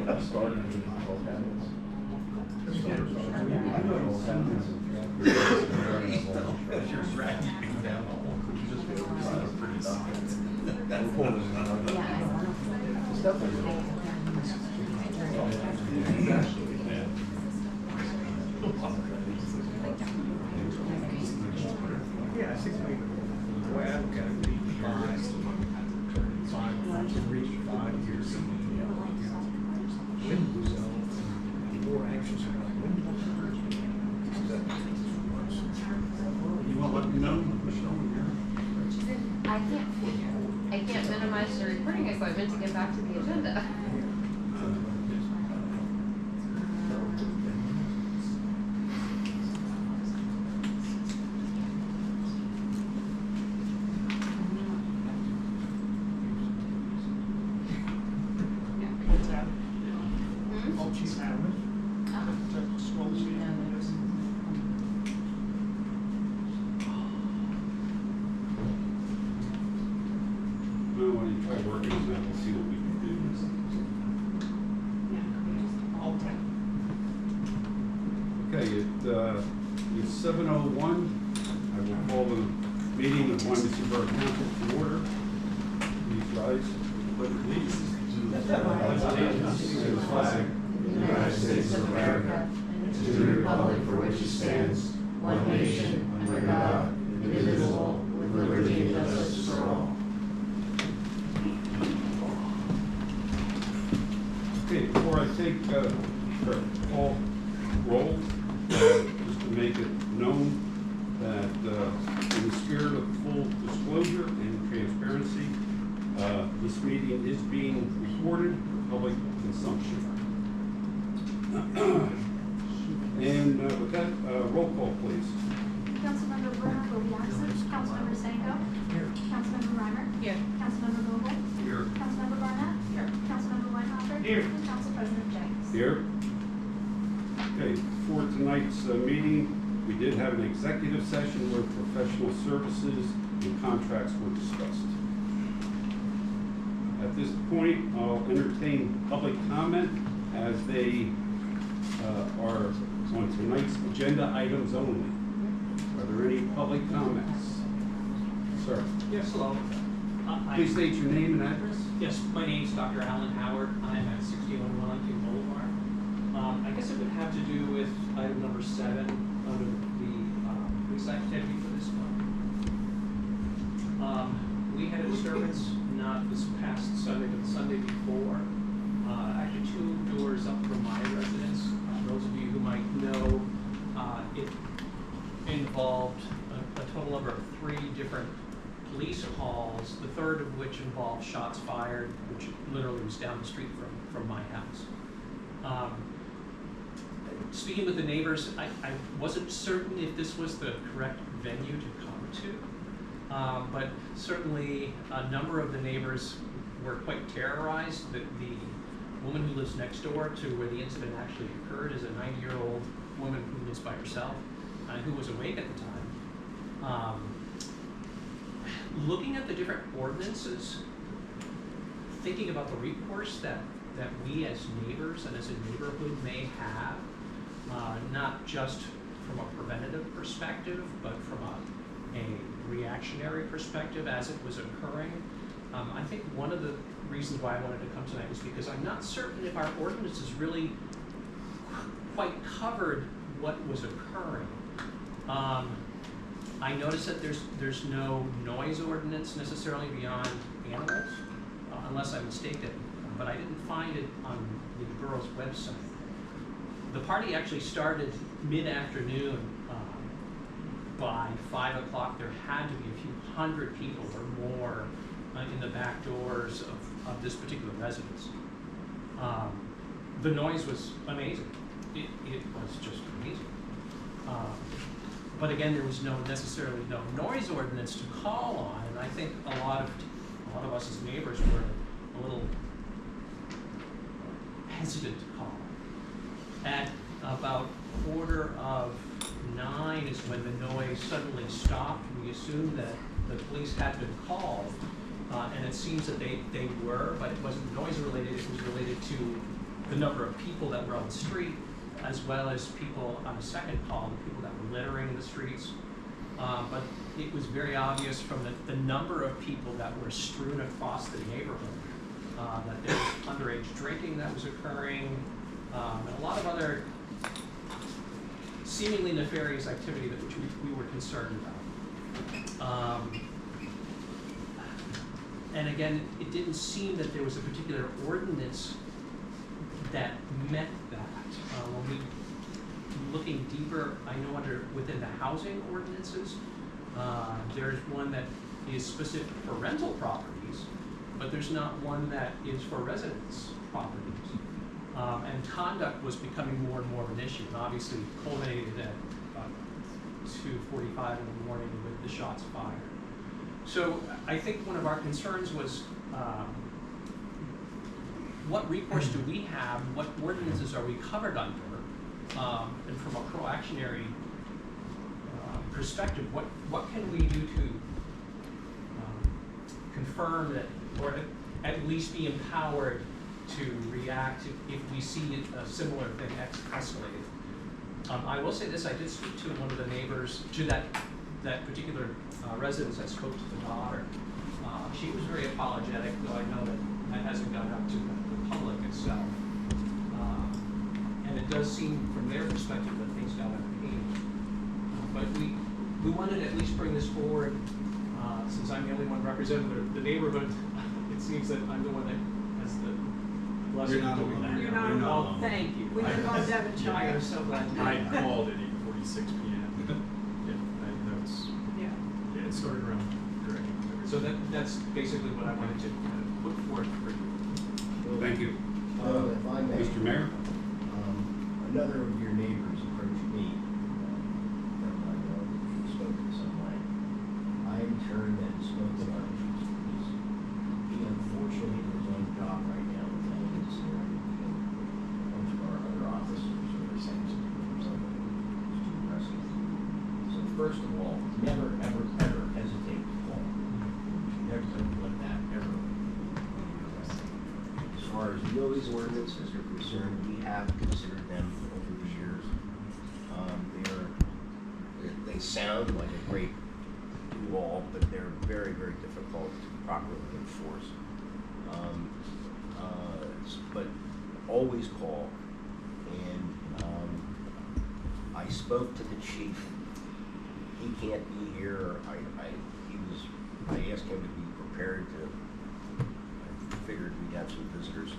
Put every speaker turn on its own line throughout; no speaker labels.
Started with all cabins.
Yeah, 6 weeks. The way I look at it, we reach 5 years. When we sell, more anxious about when.
You want to let me know, Michelle?
I can't minimize the recording equipment to get back to the agenda.
Oh, she's having it. Scroll sheet.
Well, when you try working on that, we'll see what we can do. Okay, it's 7:01. I will call the meeting of Wyomissing Borough Council to order. Please rise. Pledge allegiance to the flag
of the United States of America, and to the republic for which it stands, one nation, under God, indivisible, with liberty and justice for all.
Okay, before I take call roll, just to make it known that in the spirit of full disclosure and transparency, this meeting is being recorded for public consumption. And with that, roll call, please.
Councilmember Werner will be absent. Councilmember Sanko.
Here.
Councilmember Reimer.
Here.
Councilmember Vogel.
Here.
Councilmember Barnett.
Here.
Councilmember Weinhoffer.
Here.
And Council President James.
Here. Okay, for tonight's meeting, we did have an executive session where professional services and contracts were discussed. At this point, I'll entertain public comment as they are on tonight's agenda items only. Are there any public comments? Sir,
Yes, hello.
please state your name and address.
Yes, my name's Dr. Alan Howard. I'm at 61 Wellington Boulevard. I guess it would have to do with item number 7 under the police activity for this month. We had a disturbance not this past Sunday, but the Sunday before. Actually 2 doors up from my residence. Those of you who might know, it involved a total number of 3 different police calls, the third of which involved shots fired, which literally was down the street from my house. Speaking with the neighbors, I wasn't certain if this was the correct venue to come to, but certainly a number of the neighbors were quite terrorized. The woman who lives next door to where the incident actually occurred is a 90-year-old woman who lives by herself and who was awake at the time. Looking at the different ordinances, thinking about the recourse that we as neighbors and as a neighborhood may have, not just from a preventative perspective, but from a reactionary perspective as it was occurring. I think one of the reasons why I wanted to come tonight is because I'm not certain if our ordinances really quite covered what was occurring. I noticed that there's no noise ordinance necessarily beyond animals, unless I'm mistaken, but I didn't find it on the borough's website. The party actually started mid-afternoon. By 5 o'clock, there had to be a few hundred people or more in the back doors of this particular residence. The noise was amazing. It was just amazing. But again, there was necessarily no noise ordinance to call on, and I think a lot of us as neighbors were a little hesitant to call. At about 8:45 is when the noise suddenly stopped. We assumed that the police had been called, and it seems that they were, but it wasn't noise related. It was related to the number of people that were on the street, as well as people on the second call, the people that were littering the streets. But it was very obvious from the number of people that were strewn across the neighborhood that there was underage drinking that was occurring, and a lot of other seemingly nefarious activity that which we were concerned about. And again, it didn't seem that there was a particular ordinance that met that. When we looking deeper, I know within the housing ordinances, there's one that is specific for rental properties, but there's not one that is for residence properties. And conduct was becoming more and more of an issue, and obviously culminated at 2:45 in the morning with the shots fired. So I think one of our concerns was what recourse do we have, what ordinances are we covered under, and from a pro-actionary perspective, what can we do to confirm that, or at least be empowered to react if we see a similar thing escalated. I will say this, I did speak to one of the neighbors, to that particular residence. I spoke to the daughter. She was very apologetic, though I know that hasn't gone up to the public itself. And it does seem from their perspective that things got out of hand. But we wanted to at least bring this forward, since I'm the only one representing the neighborhood. It seems that I'm the one that has the blessing of doing that.
You're not alone.
Oh, thank you.
We live on Devonshire.
I am so glad.
I called at 8:46 p.m. That was, yeah, it started around directly.
So that's basically what I wanted to put forth for you.
Thank you.
If I may,
Mr. Mayor?
another of your neighbors approached me, from I know he spoke in some way. I in turn then spoke to our chief of police. He unfortunately is on job right now with that incident. A bunch of our other officers are saying something who's too aggressive. So first of all, never, ever, ever hesitate to call. Never let that ever. As far as these ordinances are concerned, we have considered them over the years. They sound like a great law, but they're very, very difficult to properly enforce. But always call. And I spoke to the chief. He can't be here. I asked him to be prepared to. I figured we'd have some visitors,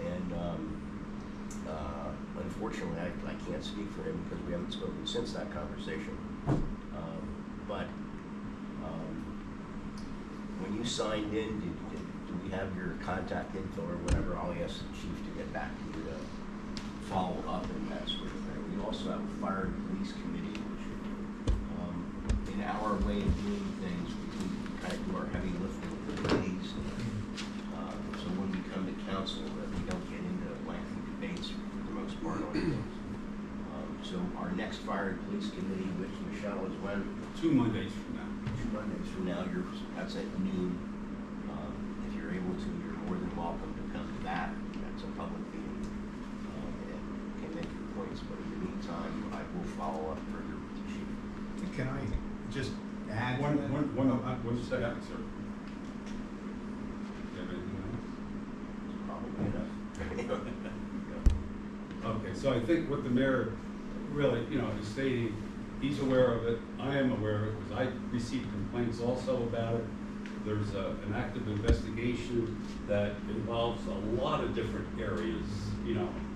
and unfortunately, I can't speak for him because we haven't spoken since that conversation. But when you signed in, do we have your contact info or whatever? I'll ask the chief to get back to you to follow up and that sort of thing. We also have a fire and police committee, which in our way of doing things, we kind of do our heavy lifting for the police. So when we come to council, that we don't get into lengthy debates for the most part on things. So our next fire and police committee, which Michelle is when?
2 Mondays from now.
2 Mondays from now, that's at noon. If you're able to, you're more than welcome to come to that. That's a public meeting. And can make your points, but in the meantime, I will follow up further with the chief.
Can I just add?
One second, sir. Do you have anything else?
Probably enough.
Okay, so I think what the mayor really, is stating, he's aware of it, I am aware of it, because I received complaints also about it. There's an active investigation that involves a lot of different areas,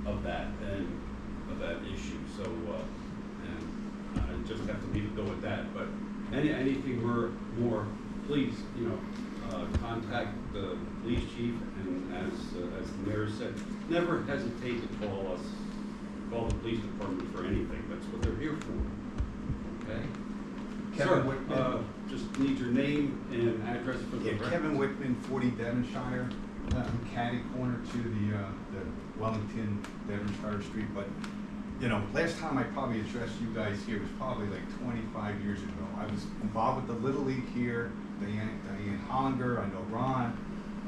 of that issue. So, and I just have to leave it go with that. But anything more, please, contact the police chief, and as the mayor said, never hesitate to call the police department for anything. That's what they're here for. Okay?
Kevin
Sir,
Whitman.
just need your name and address for the record.
Kevin Whitman, 40 Devonshire, catty corner to the Wellington Devonshire Street. But last time I probably addressed you guys here was probably like 25 years ago. I was involved with the Little League here, Diane Hollinger, I know Ron.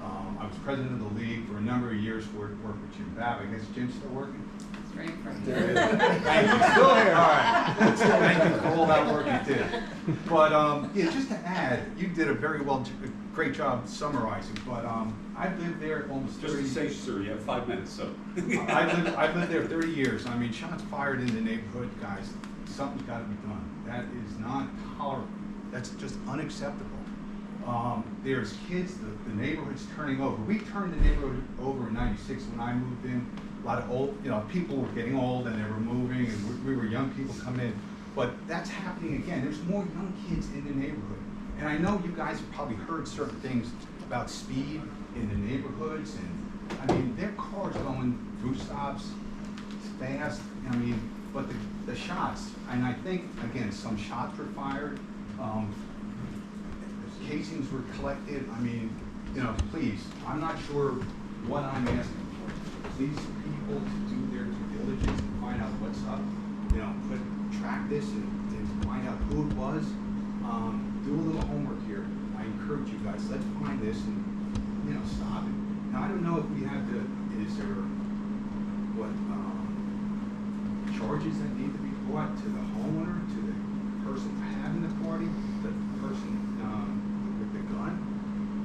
I was president of the league for a number of years, worked with Jim Babb. I guess Jim's still working?
Straight from
Thank you, still here, all right. Thank you for all that work you did. But, yeah, just to add, you did a great job summarizing, but, I've lived there almost
Just
30
to say, sir, you have 5 minutes, so.
I've lived there 30 years. I mean, shots fired in the neighborhood, guys, something's gotta be done. That is not tolerable. That's just unacceptable. There's kids, the neighborhood's turning over. We turned the neighborhood over in '96 when I moved in. A lot of old, people were getting old and they were moving, and we were young people coming in. But that's happening again. There's more young kids in the neighborhood. And I know you guys have probably heard certain things about speed in the neighborhoods, and I mean, their cars going through stops fast. I mean, but the shots, and I think, again, some shots were fired. Casings were collected. I mean, please, I'm not sure what I'm asking for. Please, people to do their due diligence and find out what's up. Track this and find out who it was. Do a little homework here. I encourage you guys. Let's find this and stop it. Now I don't know if we have is there charges that need to be brought to the homeowner, to the person having the party, the person with the gun.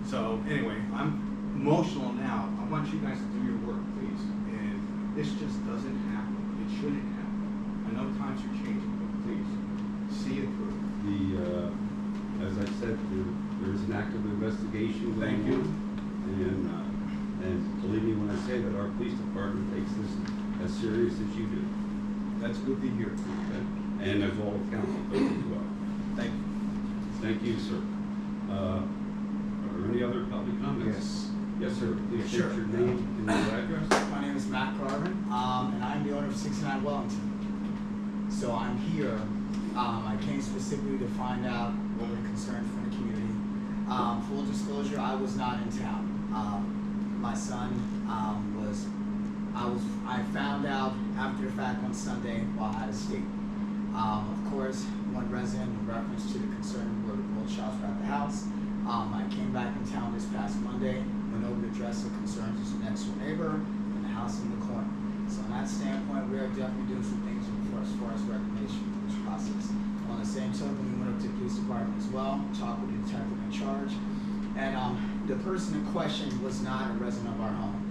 So anyway, I'm emotional now. I want you guys to do your work, please. And this just doesn't happen. It shouldn't happen. I know times are changing, but please see it through.
As I said, there is an active investigation going
Thank you.
on. And believe me when I say that our police department takes this as serious as you do.
That's good to hear.
Okay? And as all of council does as well.
Thank you.
Thank you, sir. Are there any other public comments? Yes, sir. Please state
Sure.
your name and your address.
My name is Matt Carvin, and I'm the owner of 69 Wellington. So I'm here. I came specifically to find out what were the concerns from the community. Full disclosure, I was not in town. My son I found out after the fact on Sunday while out of state. Of course, one resident in reference to the concern where both shots were at the house. I came back in town this past Monday, went over to address the concerns of the next door neighbor and the house in the corner. So on that standpoint, we are definitely doing some things as far as reclamation through this process. On the same token, we went up to the police department as well, talked with the detective in charge, and the person in question was not a resident of our home.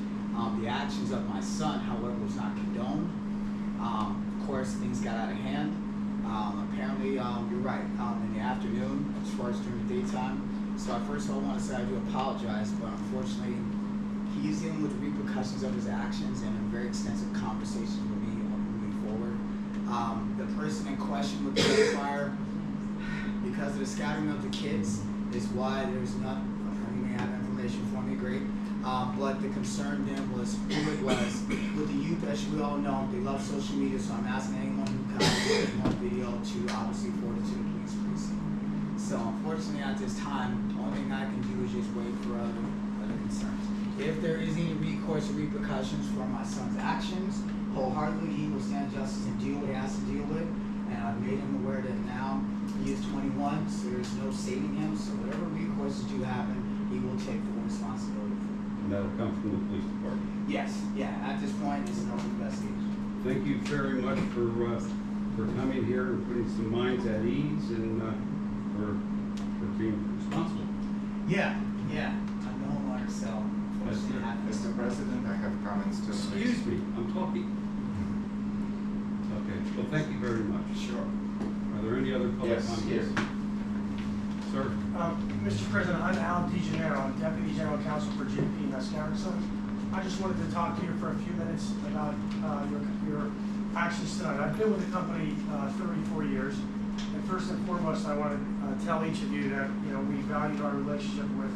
The actions of my son, however, was not condoned. Of course, things got out of hand. Apparently, you're right, in the afternoon, as far as during the daytime. So first of all, I want to say I do apologize, but unfortunately, he's dealing with the repercussions of his actions and in very extensive conversations with me moving forward. The person in question with the fire, because of the scattering of the kids, is why there's not, you may have information for me, great. But the concern then was who it was. With the youth, as we all know, they love social media, so I'm asking anyone who can one video to obviously forward it to the police precinct. So unfortunately at this time, the only thing I can do is just wait for other concerns. If there is any recourse or repercussions for my son's actions, wholeheartedly he will stand justice and deal what he has to deal with. And I've made him aware that now he is 21, so there's no saving him. So whatever recourses do happen, he will take full responsibility for it.
And that'll come from the police department.
Yes, yeah, at this point, it's an open investigation.
Thank you very much for coming here and putting some minds at ease and for being responsible.
Yeah, I'm the homeowner, so unfortunately it happens.
Mr. President, I have comments to make.
Excuse me, I'm talking. Okay, well, thank you very much.
Sure.
Are there any other public
Yes,
comments?
here.
Sir?
Mr. President, I'm Alan DeGennaro, I'm Deputy General Counsel for JP Mascarason. I just wanted to talk to you for a few minutes about your actions tonight. I've been with the company 34 years, and first and foremost, I want to tell each of you that we valued our relationship with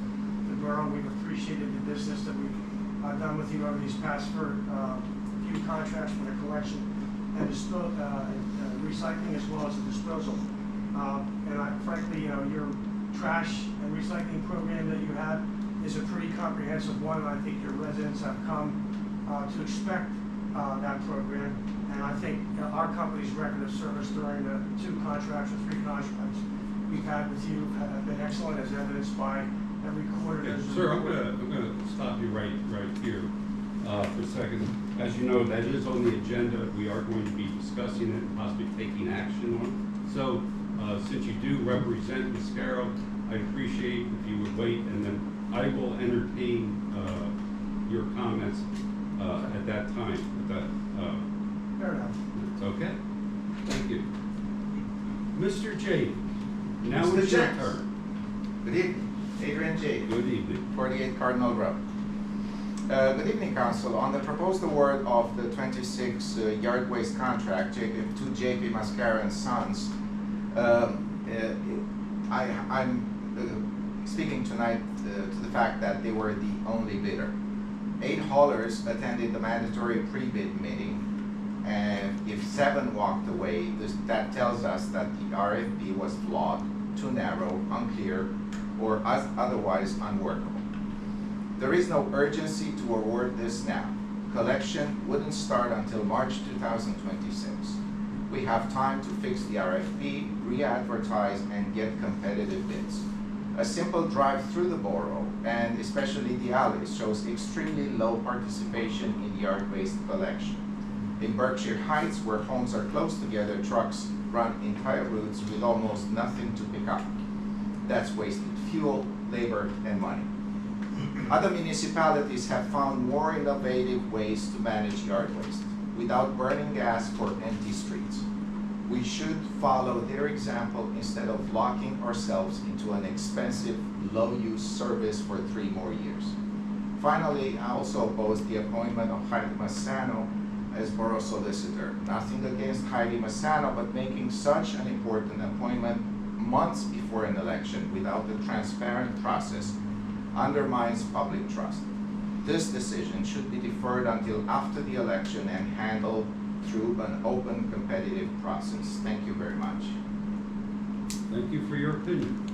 the borough. We've appreciated the business that we've done with you over these past few contracts for the collection and recycling as well as the disposal. And frankly, your trash and recycling program that you have is a pretty comprehensive one, and I think your residents have come to expect that program. And I think our company's record of service during the 2 contracts or 3 contracts we've had with you have been excellent, as evidenced by every quarter
Okay,
there's.
sir, I'm gonna stop you right here, for a second. As you know, that is on the agenda. We are going to be discussing it and possibly taking action on it. So, since you do represent Ms. Carroll, I appreciate if you would wait, and then I will entertain, your comments, at that time,
Fair enough.
it's okay? Thank you. Mr. J, now
Mr.
it's your
James.
turn.
Good evening, Adrian J.
Good evening.
48 Cardinal Road. Good evening, Council. On the proposed award of the 26 yard waste contract to JP Mascara and Sons, I'm speaking tonight to the fact that they were the only bidder. 8 haulers attended the mandatory pre-bid meeting, and if 7 walked away, that tells us that the RFP was flawed, too narrow, unclear, or otherwise unworkable. There is no urgency to award this now. Collection wouldn't start until March 2026. We have time to fix the RFP, re-advertise, and get competitive bids. A simple drive through the borough, and especially the alleys, shows extremely low participation in yard waste collection. In Berkshire Heights, where homes are close together, trucks run entire routes with almost nothing to pick up. That's wasted fuel, labor, and money. Other municipalities have found more innovative ways to manage yard waste without burning gas for empty streets. We should follow their example instead of locking ourselves into an expensive, low-use service for 3 more years. Finally, I also oppose the appointment of Heidi Massano as borough solicitor. Nothing against Heidi Massano, but making such an important appointment months before an election without a transparent process undermines public trust. This decision should be deferred until after the election and handled through an open, competitive process. Thank you very much.
Thank you for your opinion.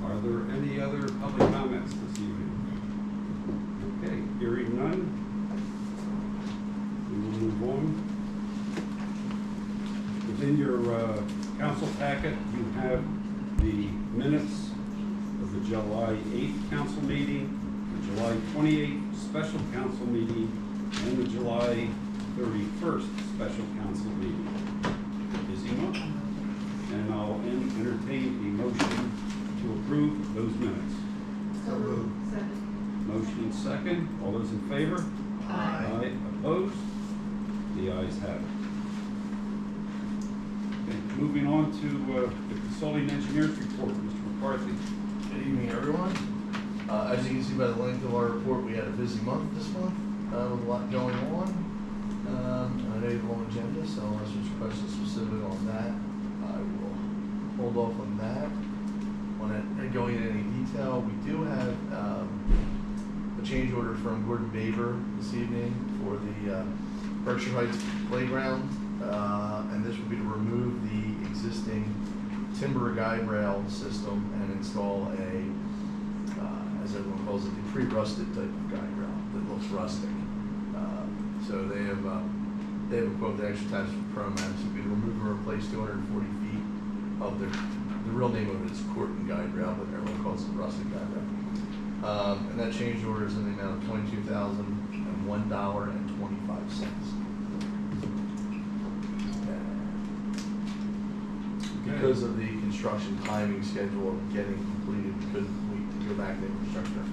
Are there any other public comments this evening? Okay, hearing none, we will move on. Within your council packet, you have the minutes of the July 8th council meeting, the July 28th special council meeting, and the July 31st special council meeting. Busy month. And I'll entertain a motion to approve those minutes.
So moved.
Motion second. All those in favor?
Aye.
Opposed? The ayes have it. Okay, moving on to the consulting engineers report, Mr. McCarthy.
Good evening, everyone. As you can see by the length of our report, we had a busy month this month with a lot going on. I know you have a long agenda, so unless there's questions specific on that, I will hold off on that. On it, and going into any detail, we do have a change order from Gordon Baber this evening for the Berkshire Heights playground, and this would be to remove the existing timber guide rail system and install a, as everyone calls it, the pre-rusted type of guide rail that looks rustic. So they have a quote that actually attached to ProMax. It would be to remove and replace 240 feet of the real name of it is Corton guide rail, but everyone calls it rustic guide rail. And that change order is in the amount of $22,001.25. Because of the construction timing schedule of getting completed, we couldn't wait to go back to infrastructure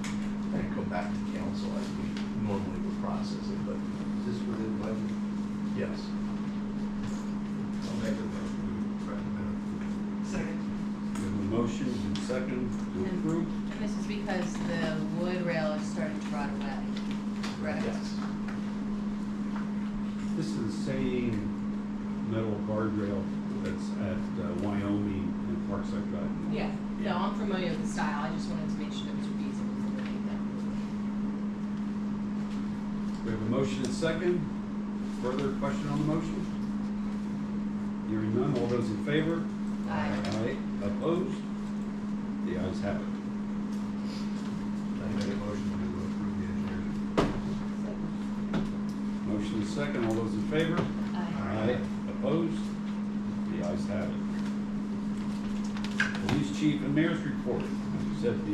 and come back to council as we normally would process it, but.
Is this within budget?
Yes.
I'll make a motion to recommend.
Second.
We have a motion and second to approve.
And this is because the wood rail is starting to rot away, correct?
Yes.
This is the same metal guardrail that's at Wyoming and Parkside Drive.
Yeah, no, I'm familiar with the style, I just wanted to make sure it was feasible for me to
We have a motion and second. Further question on the motion? Hearing none, all those in favor?
Aye.
Aye. Opposed? The ayes have it.
I make a motion to approve the engineers.
Motion and second, all those in favor?
Aye.
Opposed? The ayes have it. Police chief and mayor's report. As you said, the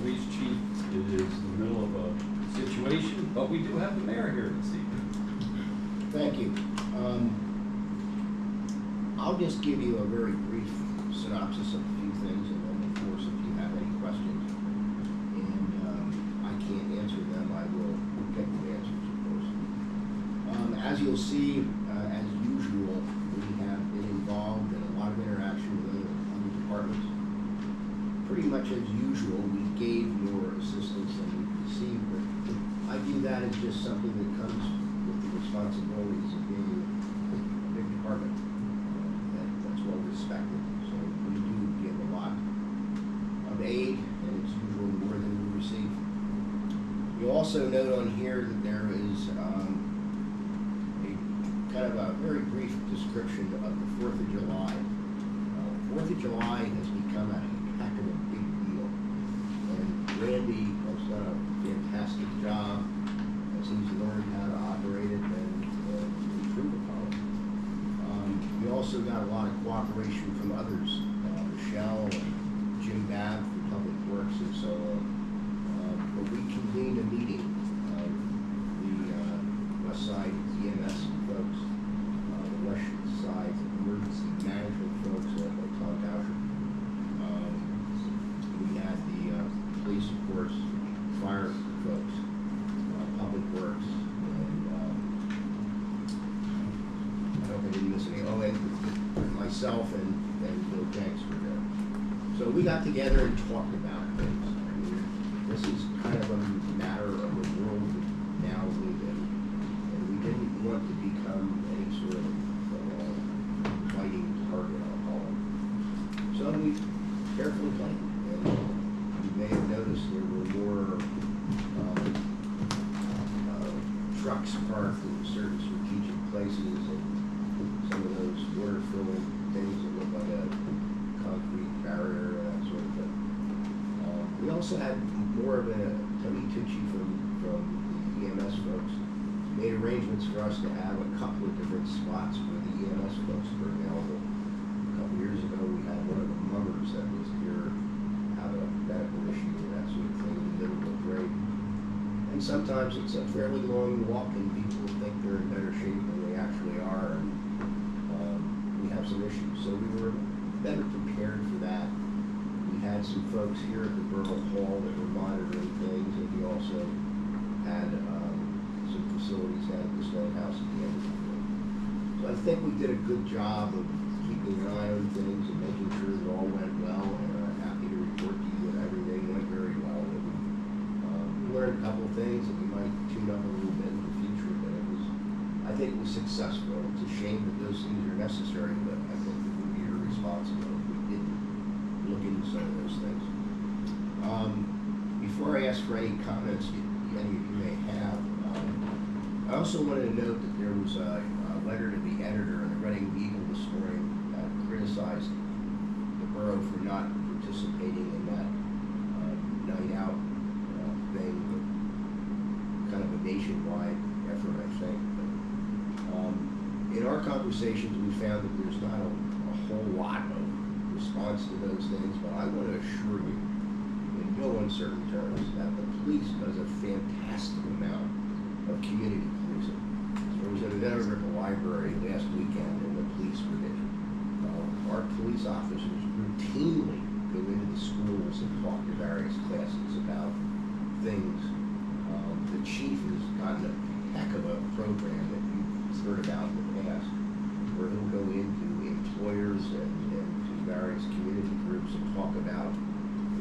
police chief is in the middle of a situation, but we do have the mayor here this evening.
Thank you. I'll just give you a very brief synopsis of a few things, and then, of course, if you have any questions and I can't answer them, I will get the answers, of course. As you'll see, as usual, we have been involved in a lot of interaction with other departments. Pretty much as usual, we gave more assistance than we received, but I view that as just something that comes with the responsibilities of being a big department. That's well respected. So we do give a lot of aid, and it's usually more than we receive. You also note on here that there is a kind of a very brief description of the 4th of July. 4th of July has become a heck of a big deal, and Randy has done a fantastic job as he's learned how to operate it and improve upon it. We also got a lot of cooperation from others, Michelle and Jim Babb from Public Works and so on. But we convened a meeting of the West Side EMS folks, the West Side Emergency Management folks led by Tom Boucher. We had the police, of course, fire folks, Public Works, and I hope I didn't miss any. Oh, and myself and Bill Jenks were there. So we got together and talked about things. I mean, this is kind of a matter of the world we now live in, and we didn't want to become any sort of fighting target, I'll call it. So we carefully planned, and you may have noticed there were more trucks parked in certain strategic places, and some of those water-filling things that look like a concrete barrier and that sort of thing. We also had more of a Tony Tucci from the EMS folks made arrangements for us to have a couple of different spots where the EMS folks were available. A couple years ago, we had one of the mummers that was here have a medical issue and that sort of thing in the middle of the grade. And sometimes it's a fairly long walk, and people think they're in better shape than they actually are, and we have some issues. So we were better prepared for that. We had some folks here at the Borough Hall that were monitoring things, and we also had some facilities down at the Stone House at the end of the day. So I think we did a good job of keeping an eye on things and making sure it all went well, and I'm happy to report to you that everything went very well. We learned a couple of things that we might tune up a little bit in the future, but I think it was successful. It's a shame that those things are necessary, but I think it would be irresponsible if we didn't look into some of those things. Before I ask for any comments any of you may have, I also wanted to note that there was a letter to the editor in the Reading Eagle this morning that criticized the borough for not participating in that night out thing, kind of a nationwide effort, I think. But, in our conversations, we found that there's not a whole lot of response to those things, but I want to assure you, in no uncertain terms, that the police does a fantastic amount of community policing. There was an event over at the library last weekend, and the police were there. Our police officers routinely go into the schools and talk to various classes about things. The chief has gotten a heck of a program that you've heard about in the past, where he'll go into employers and to various community groups and talk about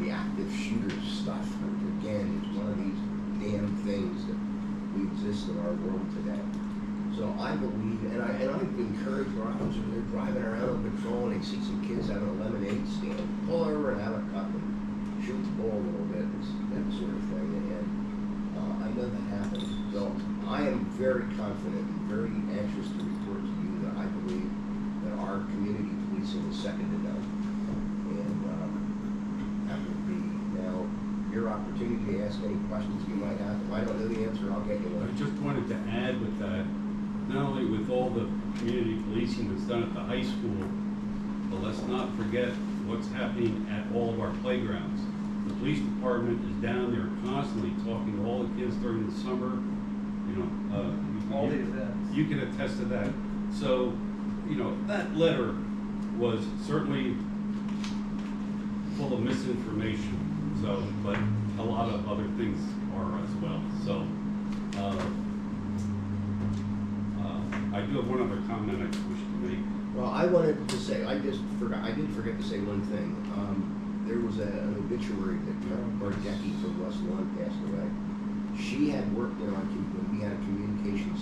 the active shooter stuff, which again is one of these damn things that we exist in our world today. So I believe, and I've encouraged our officers, they're driving around on patrol and they see some kids having a lemonade stand, pull over and have a cup and shoot the ball a little bit, that sort of thing. And I know that happens. So I am very confident and very anxious to report to you that I believe that our community policing is second to none. And that would be now your opportunity to ask any questions you might have. If I don't know the answer, I'll get you one.
I just wanted to add with that, not only with all the community policing that's done at the high school, but let's not forget what's happening at all of our playgrounds. The police department is down there constantly talking to all the kids during the summer, you know.
All the events.
You can attest to that. So, you know, that letter was certainly full of misinformation, so, but a lot of other things are as well. So, I do have one other comment I wish to make.
Well, I wanted to say, I did forget to say one thing. There was an obituary that Carol Bardecki from West Lawn passed away. She had worked there when we had a communications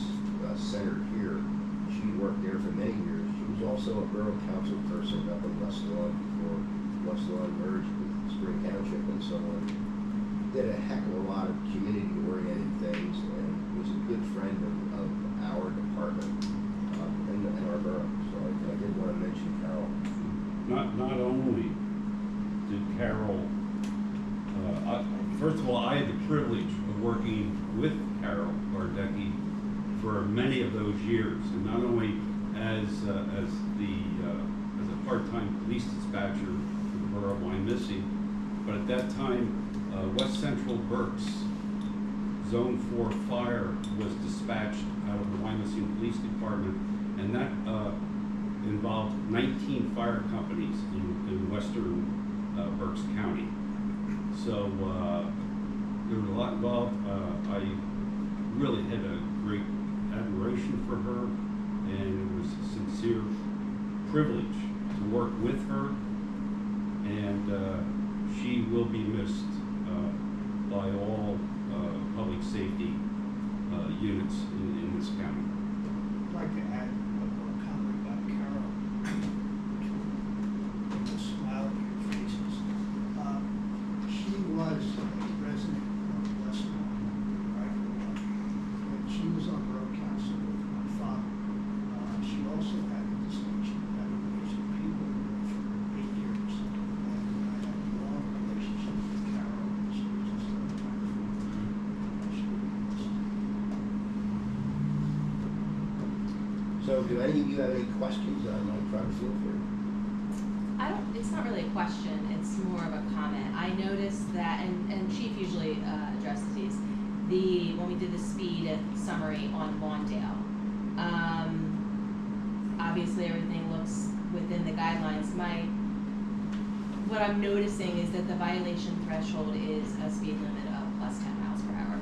center here. She worked there for many years. She was also a borough council person up in West Lawn before West Lawn merged with Spring Township and so on. Did a heck of a lot of community-oriented things and was a good friend of our department in our borough. So I did want to mention Carol.
Not only did Carol, first of all, I had the privilege of working with Carol Bardecki for many of those years, and not only as a part-time police dispatcher for the borough of Wyomissing, but at that time, West Central Berks Zone 4 fire was dispatched out of the Wyomissing Police Department, and that involved 19 fire companies in western Berks County. So there was a lot involved. I really had a great admiration for her, and it was a sincere privilege to work with her, and she will be missed by all public safety units in this county.
I'd like to add one more comment about Carol, which will put a smile on your faces. She was a resident of West Lawn, right? When she was on borough council with my father, she also had the distinction of having raised people for 8 years. And I had a long relationship with Carol, and she was just a wonderful woman. She was
So do any of you have any questions on my try to feel free?
It's not really a question, it's more of a comment. I noticed that, and Chief usually addresses these, when we did the speed summary on Lawndale, obviously everything looks within the guidelines. What I'm noticing is that the violation threshold is a speed limit of plus 10 miles per hour,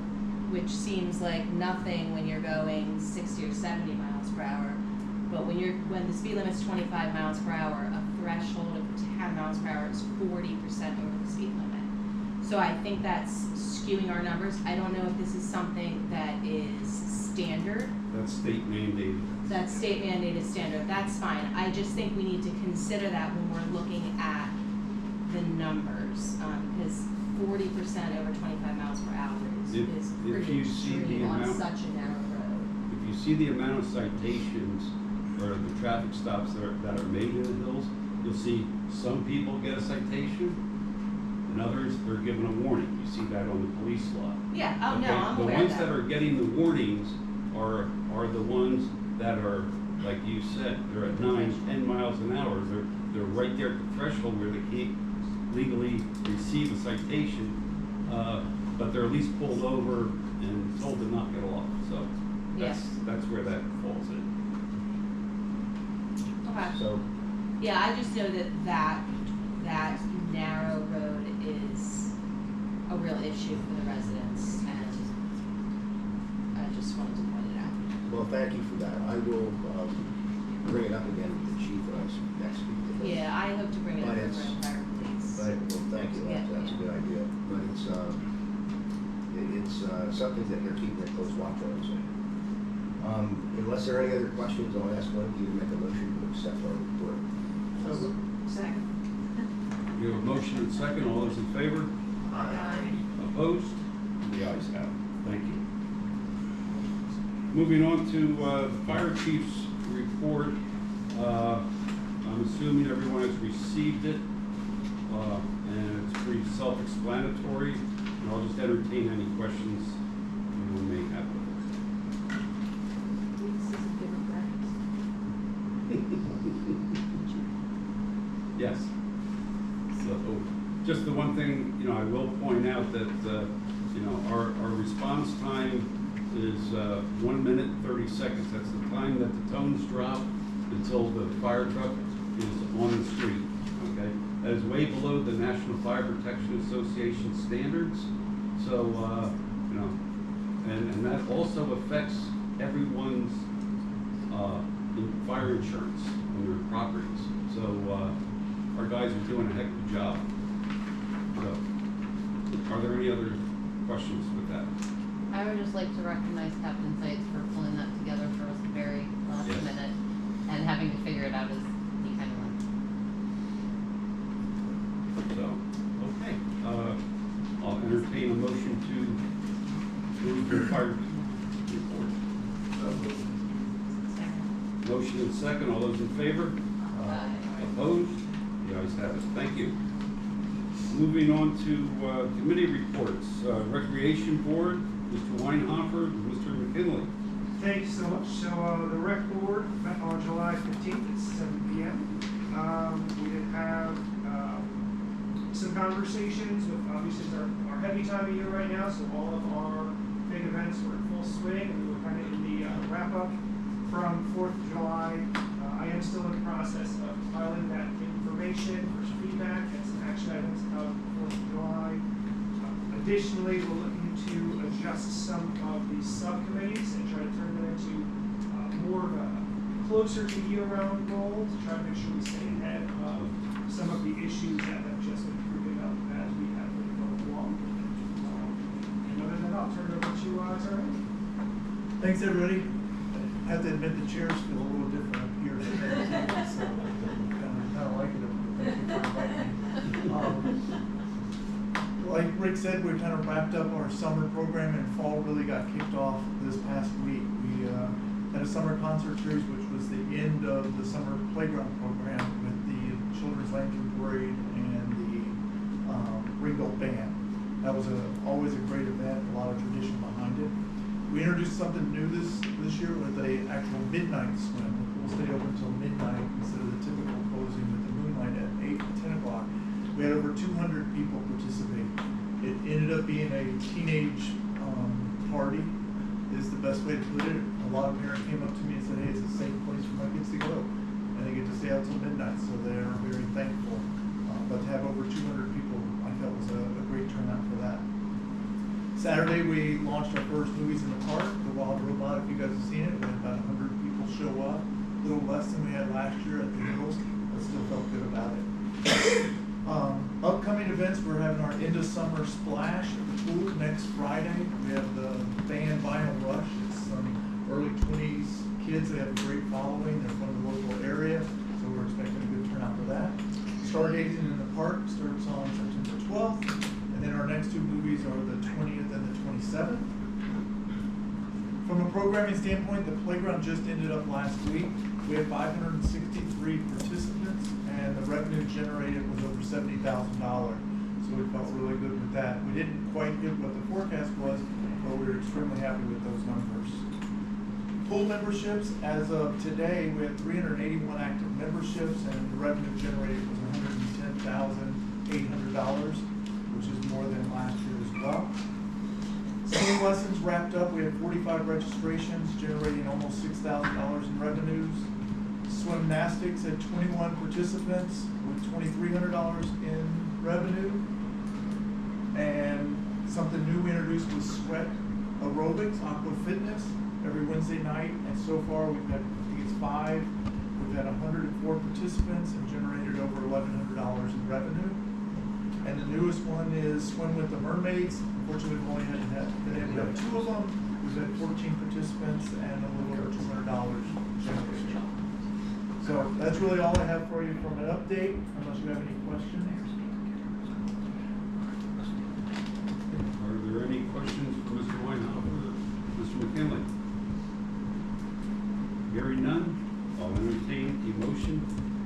which seems like nothing when you're going 60 or 70 miles per hour. But when the speed limit's 25 miles per hour, a threshold of 10 miles per hour is 40% over the speed limit. So I think that's skewing our numbers. I don't know if this is something that is standard.
That's state mandated.
That's state mandated standard. That's fine. I just think we need to consider that when we're looking at the numbers, because 40% over 25 miles per hour is pretty extreme on such a narrow road.
If you see the amount of citations or the traffic stops that are made in the hills, you'll see some people get a citation, and others are given a warning. You see that on the police law.
Yeah. Oh
okay?
no, I'm
the
aware
ones
of
that are getting the warnings are the ones that are, like you said, they're at 9-10 miles an hour. They're right there at the threshold where they can't legally receive a citation, but they're at least pulled over and told to knock it off. So that's where that falls in.
Okay.
So,
yeah, I just know that narrow road is a real issue for the residents, and I just wanted to point it out.
well, thank you for that. I will bring it up again with the chief when I next speak to him.
Yeah, I hope to bring it up
But
for
it's-
fire police.
But, well, thank you, that's a good idea. But it's something that they're keeping a close watch on, so. Unless there are any other questions, I'll ask one of you to make a motion to accept our report.
Second.
We have a motion and second. All those in favor? Opposed? The ayes have it. Thank you. Moving on to the fire chief's report. I'm assuming everyone has received it, and it's pretty self-explanatory. And I'll just entertain any questions anyone may have with it. Yes. just the one thing, you know, I will point out that, you know, our response time is 1 minute and 30 seconds. That's the time that the tones drop until the fire truck is on the street, okay? That is way below the National Fire Protection Association standards. So, you know, and that also affects everyone's fire insurance on their properties. So, our guys are doing a heck of a job. So, are there any other questions with that?
I would just like to recognize Captain Seitz for pulling that together for us very last
Yes.
minute and having to figure it out as he kind of went.
So, okay, I'll entertain a motion to move the fire report. Motion and second, all those in favor? Opposed? The ayes have it. Thank you. Moving on to committee reports. Recreation Board, Mr. Weinhofer, and Mr. McKinley.
Thank you so much. So, the rec board met on July 15th at 7 p.m. We did have some conversations with, obviously, it's our heavy time of year right now, so all of our big events were in full swing, and we were kind of in the wrap-up from 4th of July. I am still in the process of compiling that information for some feedback and some action items out of 4th of July. Additionally, we're looking to adjust some of the subcommittees and try to turn them into more of a closer to year-round goal to try to make sure we stay ahead of some of the issues that have just been proving up as we have been going along. And other than that, I'll turn it over to Terry.
Thanks, everybody. I have to admit the chairs feel a little different up here than the table, so kind of like it. Thank you for inviting me. Like Rick said, we kind of wrapped up our summer program, and fall really got kicked off this past week. We had a summer concert series, which was the end of the summer playground program with the Children's Lantern Parade and the Ringo Band. That was always a great event, a lot of tradition behind it. We introduced something new this year with a actual midnight swim. The pool stayed open until midnight instead of the typical closing with the moonlight at 8 to 10 o'clock. We had over 200 people participate. It ended up being a teenage party, is the best way to put it. A lot of parents came up to me and said, hey, it's a safe place for my kids to go. And they get to stay out till midnight, so they're very thankful. But to have over 200 people, I felt was a great turnout for that. Saturday, we launched our first Movies in the Park, The Wild Robot. If you guys have seen it, we had about 100 people show up. A little less than we had last year at the Hills, but still felt good about it. Upcoming events, we're having our end of summer splash at the pool next Friday. We have the band Vinyl Rush. It's some early 20s kids. They have a great following. They're from the local area, so we're expecting a good turnout for that. Stargazing in the Park starts on September 12th. And then our next two movies are the 20th and the 27th. From a programming standpoint, the playground just ended up last week. We had 563 participants, and the revenue generated was over $70,000. So we felt really good with that. We didn't quite hit what the forecast was, but we were extremely happy with those numbers. Pool memberships, as of today, we had 381 active memberships, and the revenue generated was $110,800. Which is more than last year as well. Swimming lessons wrapped up. We had 45 registrations, generating almost $6,000 in revenues. Swimnastics had 21 participants with $2,300 in revenue. And something new we introduced was sweat aerobics, aqua fitness, every Wednesday night. And so far we've had, I think it's 5. We've had 104 participants and generated over $1,100 in revenue. And the newest one is Swim with the Mermaids. Unfortunately, we've only been able to have 2 of them. We've had 14 participants and a little over $200 generated. So that's really all I have for you from an update, unless you have any questions.
Are there any questions for Mr. Weinhofer or Mr. McKinley? Hearing none, I'll entertain a motion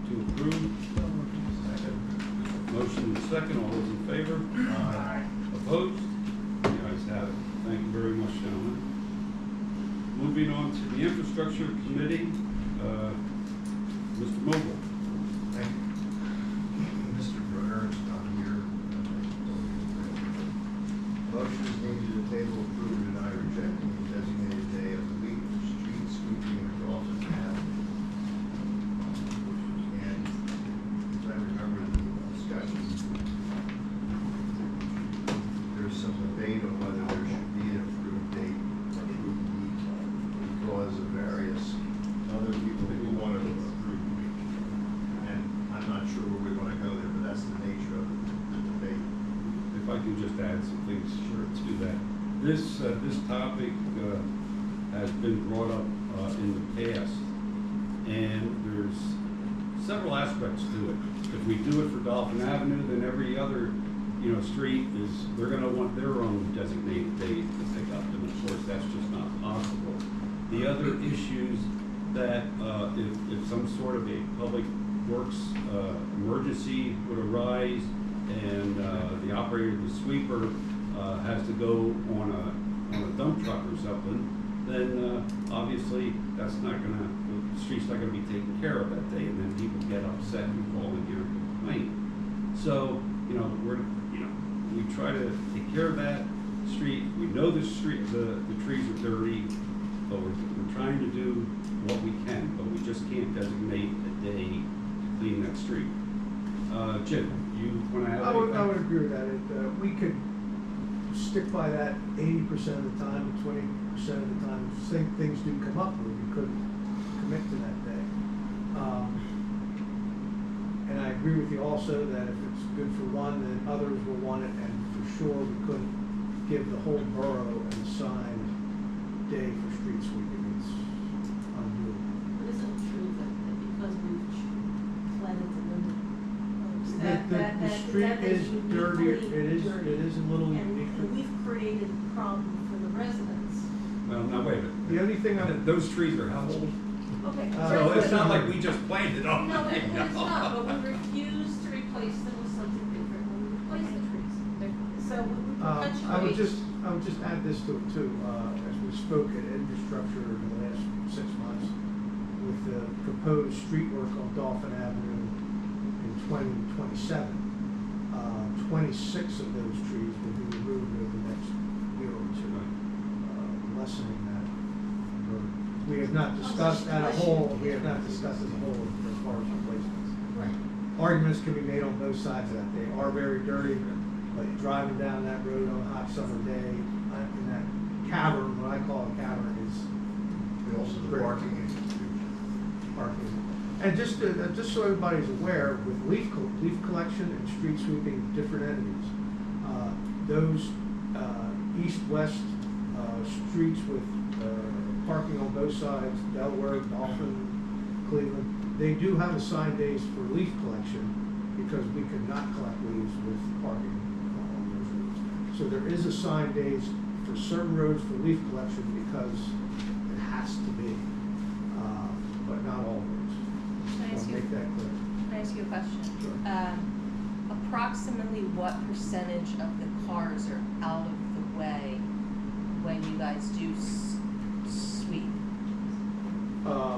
to approve. Motion and second, all those in favor? Aye. Opposed? The ayes have it. Thank you very much, gentlemen. Moving on to the Infrastructure Committee, Mr. Mogul.
Thank you. Mr. Bruner is not here.
just add some things to that. This topic has been brought up in the past, and there's several aspects to it. If we do it for Dolphin Avenue, then every other, street they're gonna want their own designated day to pick up, and of course, that's just not possible. The other issues that if some sort of a public works emergency would arise, and the operator of the sweeper has to go on a dump truck or something, then obviously the street's not gonna be taken care of that day, and then people get upset and call in here and complain. So, we try to take care of that street. We know the trees are dirty, but we're trying to do what we can, but we just can't designate a day to clean that street. Jim, you wanna add anything?
I would agree with that. We could stick by that 80% of the time, 20% of the time. Things do come up where we couldn't commit to that day. And I agree with you also that if it's good for one, then others will want it, and for sure we couldn't give the whole borough an assigned day for street sweeping. It's undoable.
But isn't it true that because we've planted the limit,
The street is dirty. It is a little unique.
and we've created a problem for the residents?
Well, now wait a minute.
The only thing
Those trees are how old?
Okay.
So it's not like we just planted them.
No, it's not, but we refuse to replace them with something different when we replace the trees. So we perpetuate.
I would just add this to it too, as we spoke at infrastructure in the last 6 months, with the proposed street work on Dolphin Avenue in 2027, 26 of those trees will be removed over the next year or two, lessening that burden. We have not discussed as a whole as far as replacements.
Right.
Arguments can be made on both sides of that. They are very dirty, like driving down that road on a hot summer day, in that cavern, what I call a cavern, is
Also the parking issue.
parking. And just so everybody's aware, with leaf collection and street sweeping, different entities. Those east-west streets with parking on both sides, Delaware, Dolphin, Cleveland, they do have assigned days for leaf collection because we could not collect leaves with parking on those roads. So there is assigned days for certain roads for leaf collection because it has to be, but not all roads.
Can I ask
I'll
you-
make that clear.
Can I ask you a question?
Sure.
Approximately what percentage of the cars are out of the way when you guys do sweep,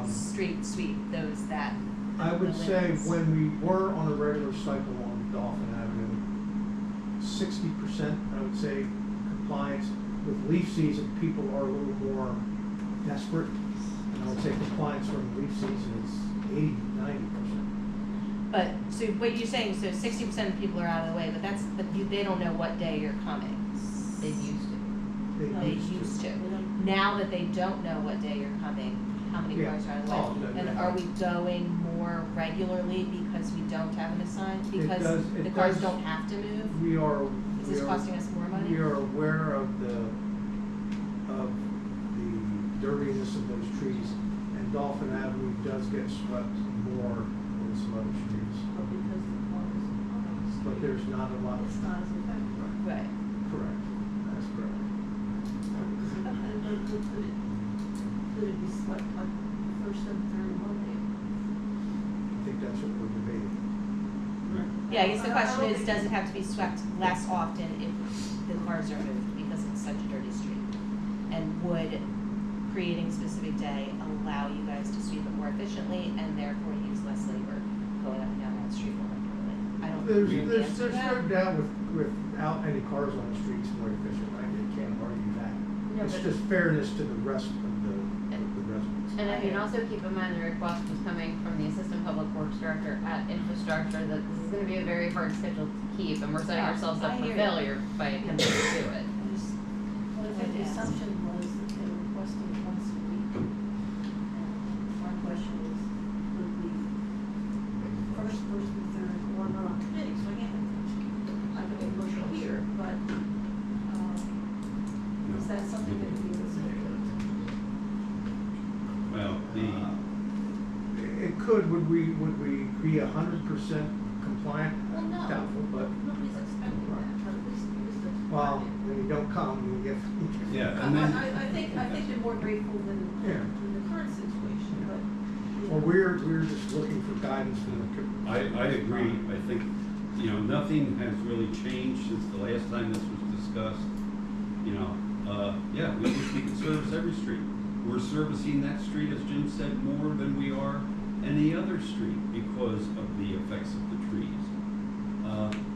street sweep, those that?
I would
the
say
limits?
when we were on a regular cycle on Dolphin Avenue, 60%, I would say, compliance. With leaf season, people are a little more desperate. And I would say compliance from leaf season is 80-90%.
But, so what you're saying, so 60% of people are out of the way, but they don't know what day you're coming.
They used to.
They used to. Now that they don't know what day you're coming, how many
Yeah.
cars are out of the way?
Oh, no,
And
no.
are we going more regularly because we don't have an assigned? Because
It
the cars
does-
don't have to move?
We are.
Is this costing us more money?
We are aware of the dirtiness of those trees, and Dolphin Avenue does get swept more than some other streets.
But because the cars are on the street.
But there's not a lot of.
It's not as effective.
Right.
Correct, that's correct.
Could it be swept like the first and third Monday?
I think that's what we're debating.
Yeah, I guess the question is, does it have to be swept less often if the cars are moved because it's such a dirty street? And would creating a specific day allow you guys to sweep it more efficiently and therefore use less labor going up and down that street more regularly? I don't
There's
really answer
no
that.
doubt without any cars on the streets more efficient, right? You can't argue that.
No,
It's
but-
just fairness to the rest of the residents.
And I mean, also keep in mind the request was coming from the Assistant Public Works Director at Infrastructure that this is gonna be a very hard schedule to keep, and we're setting
Yeah,
ourselves
I
up for
hear you.
failure by attempting to do it.
What if the assumption was that they were requesting once a week? And my question is, would we first and third, well, I'm not on committee, so I can't, I can push it here, but
could, would we be 100% compliant?
Well, no,
Doubtful, but,
nobody's expecting that, but at least it was the.
well, when you don't come, you get.
Yeah, and then,
I think they're more grateful than,
Yeah.
than the current situation, but. you
Well,
know.
we're just looking for guidance from the.
I agree. I think, you know, nothing has really changed since the last time this was discussed. You know, yeah, we wish we could service every street. We're servicing that street, as Jim said, more than we are any other street because of the effects of the trees.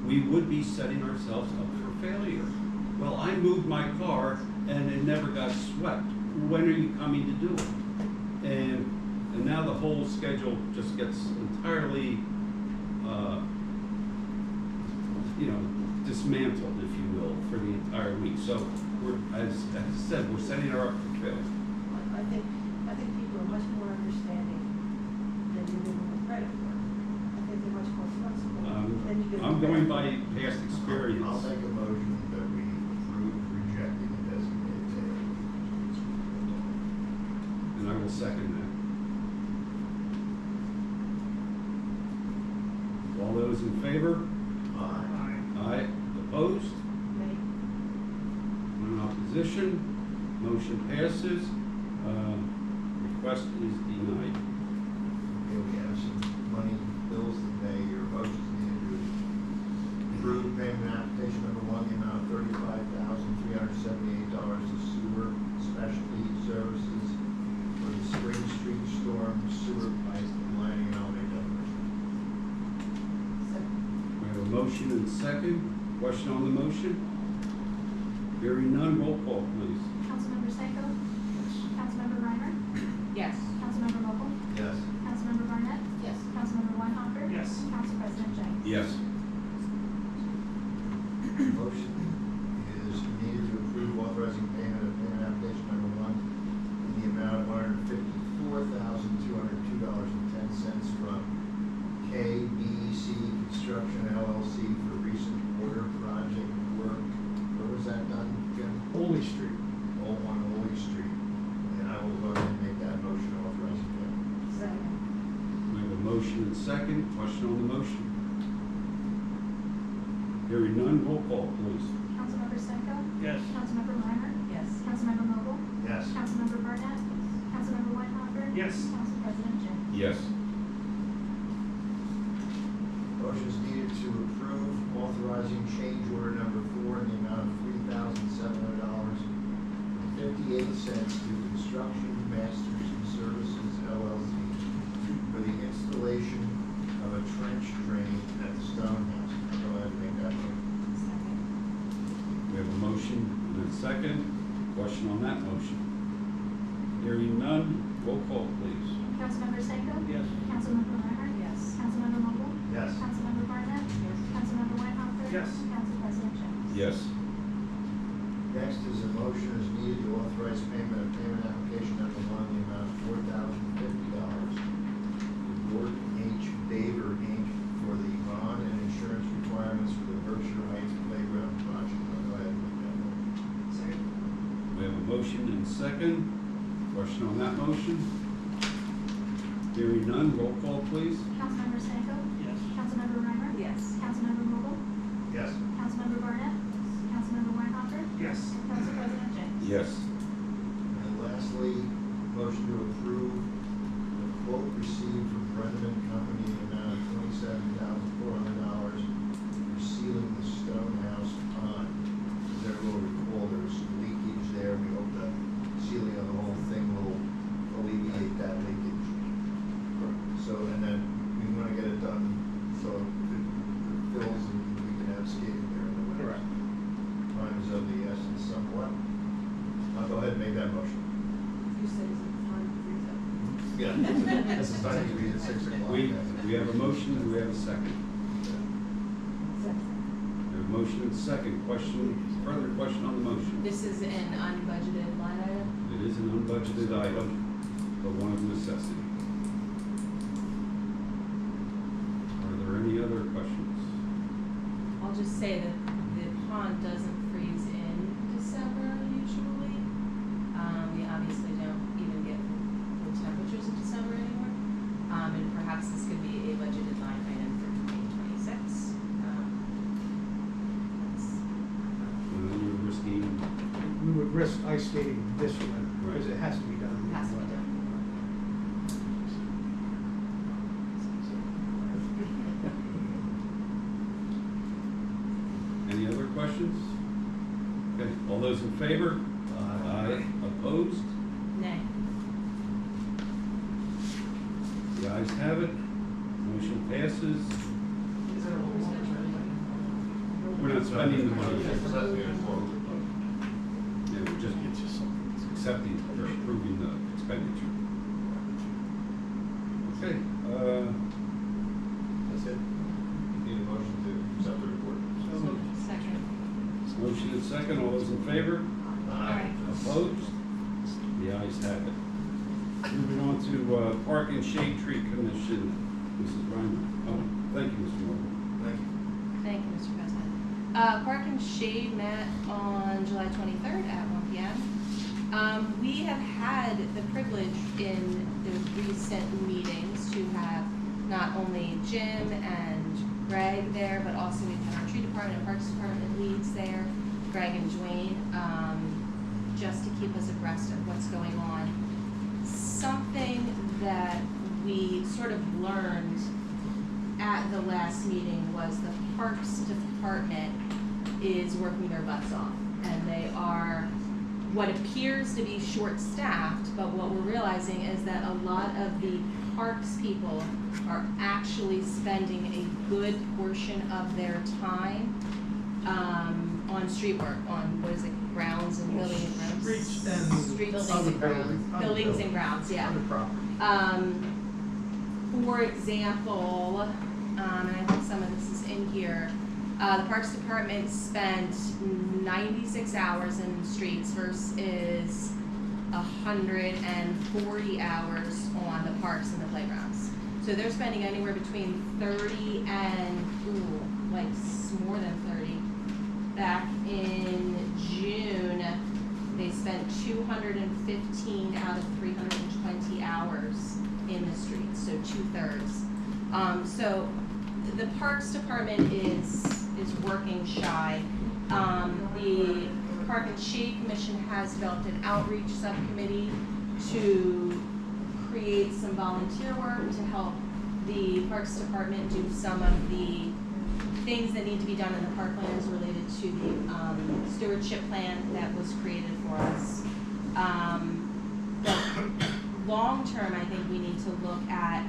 We would be setting ourselves up for failure. Well, I moved my car and it never got swept. When are you coming to do it? And now the whole schedule just gets entirely, you know, dismantled, if you will, for the entire week. So we're, as I said, we're setting her up for failure.
I think people are much more understanding than you give them credit for. I think they're much more flexible than you give them
I'm going
credit
by past experience.
I'll make a motion that we approve rejecting the designated day.
And I will second that. All those in favor? Aye. Opposed?
for. They-
One opposition. Motion passes. Request is denied.
Okay, we have some money bills to pay. Your motion is needed to approve payment application number one, the amount of $35,378 to sewer specialty services for the Spring Street Storm sewer pipe lining, and I'll make that motion.
We have a motion and second. Question on the motion? Hearing none, roll call, please.
Councilmember Seiko? Councilmember Reimer?
Yes.
Councilmember Vogel?
Yes.
Councilmember Barnett?
Yes.
Councilmember Weinhofer?
Yes.
Council President James?
Yes.
Motion is needed to approve authorizing payment of payment application number one in the amount of $154,202.10 from KBC Construction LLC for recent water project work. Where was that done, Jim?
Holy Street.
All on Holy Street. And I will go ahead and make that motion authorizing payment.
Second.
We have a motion and second. Question on the motion? Hearing none, roll call, please.
Councilmember Seiko?
Yes.
Councilmember Reimer?
Yes.
Councilmember Vogel?
Yes.
Councilmember Barnett? Councilmember Weinhofer?
Yes.
Council President James?
Yes.
Motion is needed to approve authorizing change order number 4 in the amount of $3,700.58 to Construction Masters and Services LLC for the installation of a trench drain at the Stone House. Go ahead and make that motion.
Second.
We have a motion and a second. Question on that motion? Hearing none, roll call, please.
Councilmember Seiko?
Yes.
Councilmember Reimer?
Yes.
Councilmember Vogel?
Yes.
Councilmember Barnett?
Yes.
Councilmember Weinhofer?
Yes.
Council President James?
Yes.
Next is a motion is needed to authorize payment of payment application number 1 in the amount of $4,050 to Gordon H. Baver, Inc. for the bond and insurance requirements for the Berkshire Heights Playground project. I'll go ahead and make that motion.
Second.
We have a motion and second. Question on that motion? Hearing none, roll call, please.
Councilmember Seiko?
Yes.
Councilmember Reimer?
Yes.
Councilmember Vogel?
Yes.
Councilmember Barnett? Councilmember Weinhofer?
Yes.
Council President James?
Yes.
And lastly, motion to approve the quote received from Brenneman Company in the amount of $27,400 for sealing the Stone House pond. As everyone will recall, there was some leakage there. We hope the sealing of the whole thing will alleviate that leakage. So, and then we want to get it done so it fills and we can have skating there in the winter.
Correct.
Time is of the essence somewhat. I'll go ahead and make that motion.
You said it's time to freeze up.
Yeah. This is time to be at 6 o'clock.
We have a motion, do we have a second?
Second.
We have a motion and second. Question, further question on the motion?
This is an unbudgeted line item.
It is an unbudgeted item, but one of necessity. Are there any other questions?
I'll just say that the pond doesn't freeze in December usually. We obviously don't even get the temperatures of December anymore. And perhaps
risk ice skating this winter, because it has to be done.
Has to be done.
Any other questions? Okay, all those in favor? Aye. Opposed?
Nay.
The ayes have it. Motion passes. We're not spending the money. Yeah, we're just accepting or approving the expenditure. Okay,
That's it? Need a motion to accept the report?
Second.
motion and second. All those in favor?
Aye.
Opposed? The ayes have it. Moving on to Park and Shade Tree Commission, Mrs. Reimer. Oh, thank you, Mr. Morgan.
Thank you.
Thank you, Mr. President. Park and Shade met on July 23rd at 1 p.m. We have had the privilege in the recent meetings to have not only Jim and Greg there, but also we've had our tree department and parks department leads there, Greg and Dwayne, just to keep us abreast of what's going on. Something that we sort of learned at the last meeting was the Parks Department is working their butts off, and they are what appears to be short-staffed, but what we're realizing is that a lot of the parks people are actually spending a good portion of their time on street work, on, what is it, grounds and building and grounds?
Streets and
Streets
other
and grounds.
buildings.
Buildings and grounds, yeah.
Other property.
For example, and I think some of this is in here, the Parks Department spent 96 hours in streets versus 140 hours on the parks and the playgrounds. So they're spending anywhere between 30 and, like more than 30. Back in June, they spent 215 out of 320 hours in the streets, so 2/3. So the Parks Department is working shy. The Park and Shade Commission has developed an outreach subcommittee to create some volunteer work to help the Parks Department do some of the things that need to be done in the parklands related to the stewardship plan that was created for us. But long term, I think we need to look at,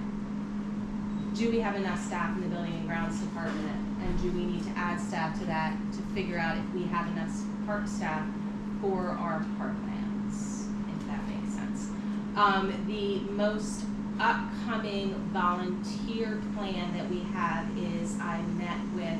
do we have enough staff in the building and grounds department? And do we need to add staff to that to figure out if we have enough park staff for our parklands, if that makes sense. The most upcoming volunteer plan that we have is I met with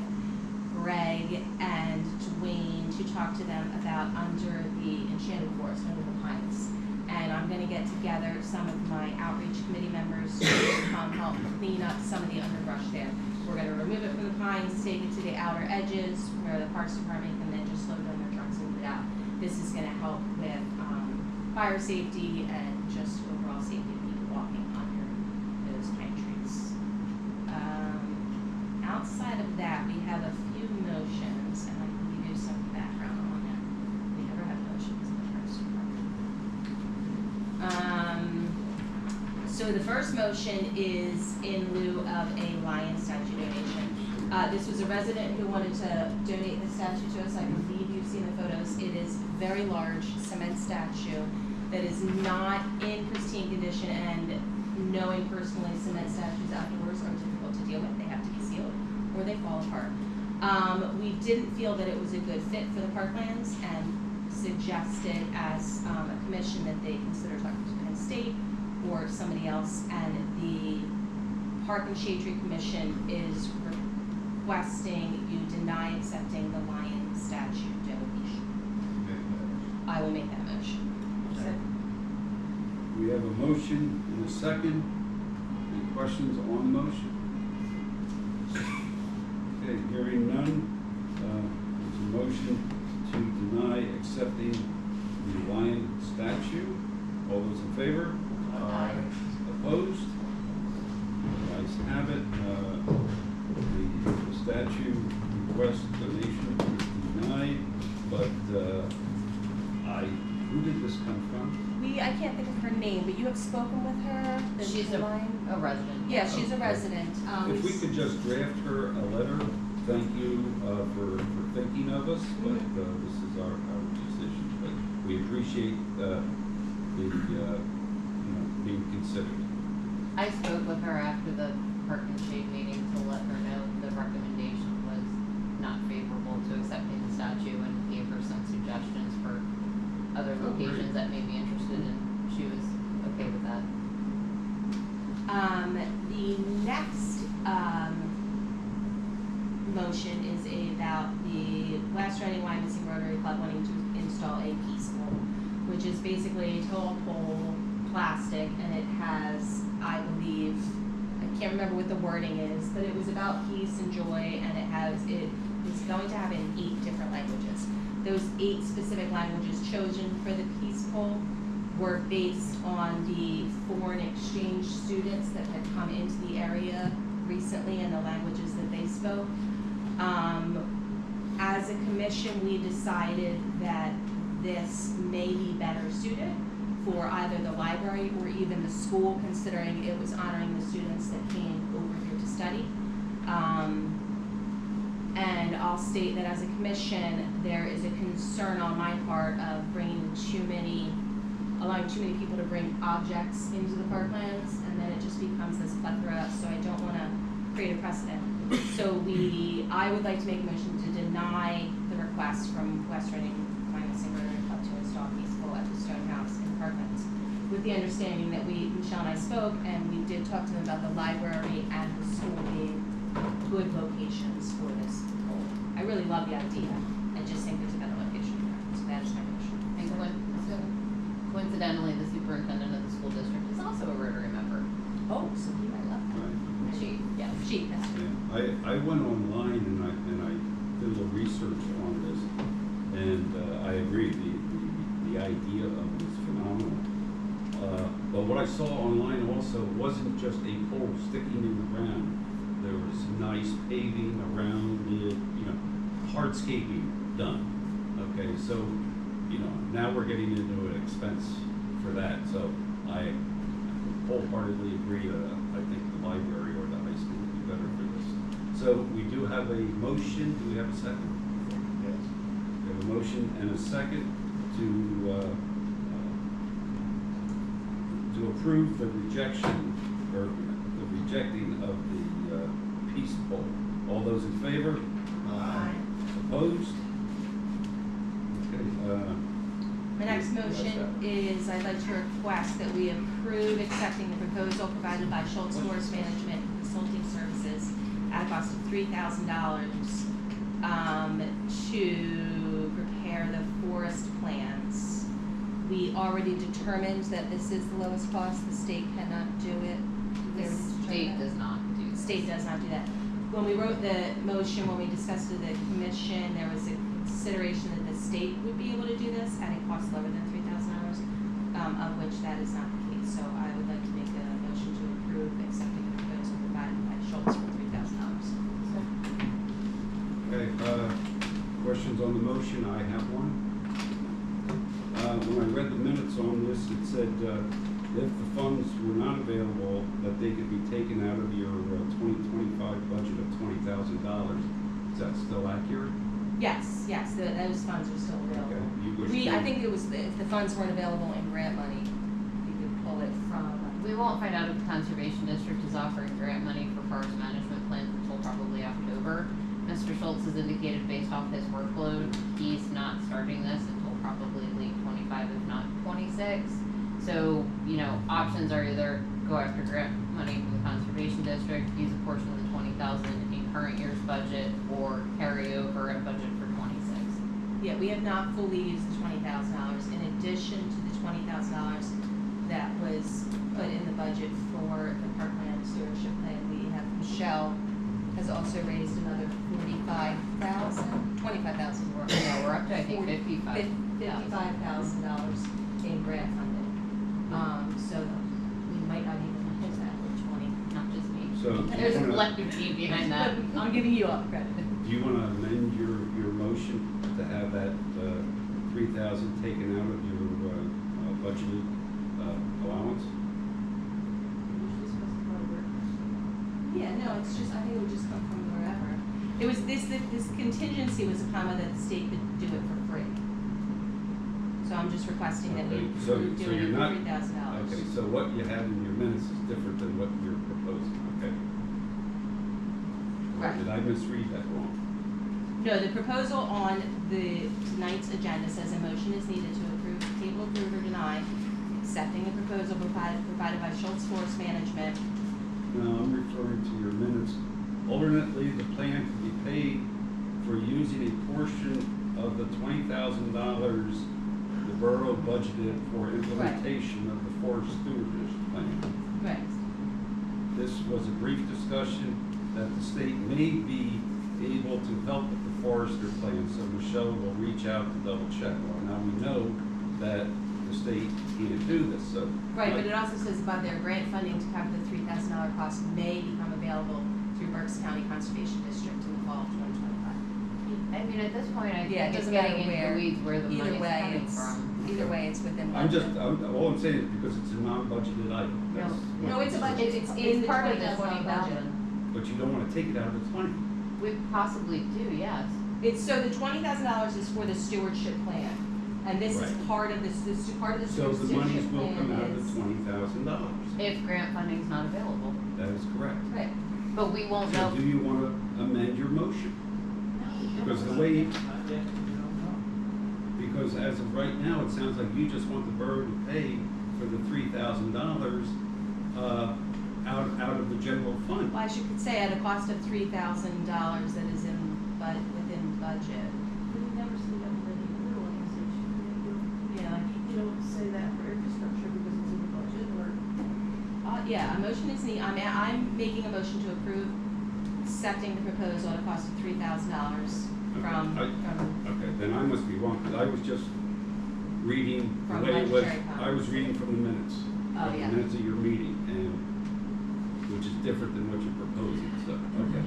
Greg and Dwayne to talk to them about under the Enchanted Forest, under the pines. And I'm gonna get together some of my outreach committee members to come help clean up some of the underbrush there. We're gonna remove it from the pines, take it to the outer edges where the Parks Department can then just load it on their trucks and move it out. This is gonna help with fire safety and just overall safety of people walking under those pine trees. Outside of that, we have a few motions, and I can give you some background on that. We never have motions in the Parks Department. So the first motion is in lieu of a lion statue donation. This was a resident who wanted to donate the statue to us. I believe you've seen the photos. It is very large cement statue that is not in pristine condition, and knowing personally cement statues outdoors are difficult to deal with. They have to be sealed or they fall apart. We didn't feel that it was a good fit for the parklands and suggested as a commission that they consider talking to Penn State or somebody else, and the Park and Shade Tree Commission is requesting you deny accepting the lion statue donation. I will make that motion.
We have a motion and a second. Any questions on the motion? Okay, hearing none, there's a motion to deny accepting the lion statue. All those in favor?
Aye.
Opposed? The ayes have it. The statue request donation is denied, but I who did this come from?
I can't think of her name, but you have spoken with her, the
She's
line?
a resident.
Yeah, she's a
Okay.
resident.
If we could just draft her a letter, thank you for thinking of us, but this is our decision. But we appreciate being considered.
I spoke with her after the Park and Shade meeting to let her know the recommendation was not favorable to accepting the statue and gave her some suggestions for other locations that may be interested, and she was okay with that.
The next motion is about the West Reading Wyomissing Rotary Club wanting to install a peace pole, which is basically a tall pole, plastic, and it has, I believe, I can't remember what the wording is, but it was about peace and joy, and it is going to have in 8 different languages. Those 8 specific languages chosen for the peace pole were based on the foreign exchange students that had come into the area recently and the languages that they spoke. As a commission, we decided that this may be better suited for either the library or even the school, considering it was honoring the students that came over here to study. And I'll state that as a commission, there is a concern on my part of allowing too many people to bring objects into the parklands, and then it just becomes this plethora, so I don't wanna create a precedent. So I would like to make a motion to deny the request from West Reading Wyomissing Rotary Club to install a peace pole at the Stone House in the parklands, with the understanding that Michelle and I spoke, and we did talk to them about the library and the school being good locations for this pole. I really love the idea, I just think there's a better location for it, so that is my motion.
And coincidentally, the superintendent of the school district is also a Rotary member.
Oh, so he might love that.
Right.
She, yes.
She, that's
Yeah. I went online and I did a little research on this, and I agree, the idea of it is phenomenal. But what I saw online also wasn't just a pole sticking in the ground. There was nice paving around it, hardscaping done. Okay, so, now we're getting into an expense for that. So I wholeheartedly agree that I think the library or the high school would be better for this. So we do have a motion. Do we have a second?
Yes.
We have a motion and a second to approve the rejection or the rejecting of the peace pole. All those in favor?
Aye.
Opposed? Okay.
My next motion is I'd like to request that we approve accepting the proposal provided by Schultz Forest Management Consulting Services at a cost of $3,000 to prepare the forest plans. We already determined that this is the lowest cost. The state cannot do it.
The state does not do
The
this.
state does not do that. When we wrote the motion, when we discussed it at the commission, there was a consideration that the state would be able to do this at a cost lower than $3,000, of which that is not the case. So I would like to make a motion to approve accepting the proposal provided by Schultz for $3,000.
Okay, questions on the motion? I have one. When I read the minutes on this, it said if the funds were not available, that they could be taken out of your 2025 budget of $20,000. Is that still accurate?
Yes, those funds are still available.
Okay, you wish
I
to-
think it was, if the funds weren't available in grant money, we could pull it from.
We won't find out if the Conservation District is offering grant money for forest management plans until probably October. Mr. Schultz has indicated based off his workload, he's not starting this until probably late 25, if not 26. So, options are either go after grant money from the Conservation District, use a portion of the $20,000 in current year's budget, or carry over and budget for 26.
Yeah, we have not fully used the $20,000. In addition to the $20,000 that was put in the budget for the parkland stewardship plan, we have Michelle has also raised another $25,000.
We're up to, I think,
$55,000 in grant funding. So we might not even hit that with 20.
Not just me.
So
There's a collective team behind that.
I'm giving you all the credit.
Do you want to amend your motion to have that 3,000 taken out of your budgeted, allowance?
Yeah, no, it's just, I think it would just come from wherever. It was, this contingency was a comma that the state could do it for free. So I'm just requesting that we
Okay,
approve
so
doing
you're
it
not-
for $3,000.
Okay, so what you have in your minutes is different than what you're proposing, okay?
Right.
Did I misread that wrong?
No, the proposal on tonight's agenda says a motion is needed to approve, table, approve, or deny, accepting the proposal provided by Schultz Forest Management.
No, I'm referring to your minutes. Alternately, the plan could be paid for using a portion of the $20,000 the borough budgeted for implementation of the forest stewardship plan.
Right.
This was a brief discussion that the state may be able to help with the forester plan, so Michelle will reach out to double check. Now, we know that the state can't do this, so.
Right, but it also says above there, grant funding to cover the $3,000 cost may become available through Berks County Conservation District in the fall of 2025.
I mean, at this point, I
Yeah, it
think it's
doesn't matter
getting into
where.
the weeds where the
Either
money's
way,
coming
it's,
from.
either way, it's within
I'm
budget.
just, all I'm saying is because it's a non-budgeted item. That's
No,
what
it's a
it is.
budget, it's in the
part of the
20,000 budget.
20,000.
But you don't wanna take it out of the 20.
We possibly do, yes.
It's, so the $20,000 is for the stewardship plan, and this is
Right.
part of this part of the
So the monies
stewardship
will come out
plan
of
is.
the $20,000.
If grant funding's not available.
That is correct.
Right.
But we won't
So
know.
do you wanna amend your motion? Because the way, because as of right now, it sounds like you just want the borough to pay for the $3,000, out of the general fund.
Well, I could say at a cost of $3,000 that is within budget.
We never see that with any other organization.
Yeah.
You don't say that for infrastructure because it's in the budget, or
Yeah, a motion is I'm making a motion to approve accepting the proposal at a cost of $3,000 from.
Okay, then I must be wrong, because I was just reading the
From
way it was,
budgetary
I was
comments.
reading from the minutes.
Oh,
From
yeah.
the minutes of your meeting, and, which is different than what you're proposing, so, okay.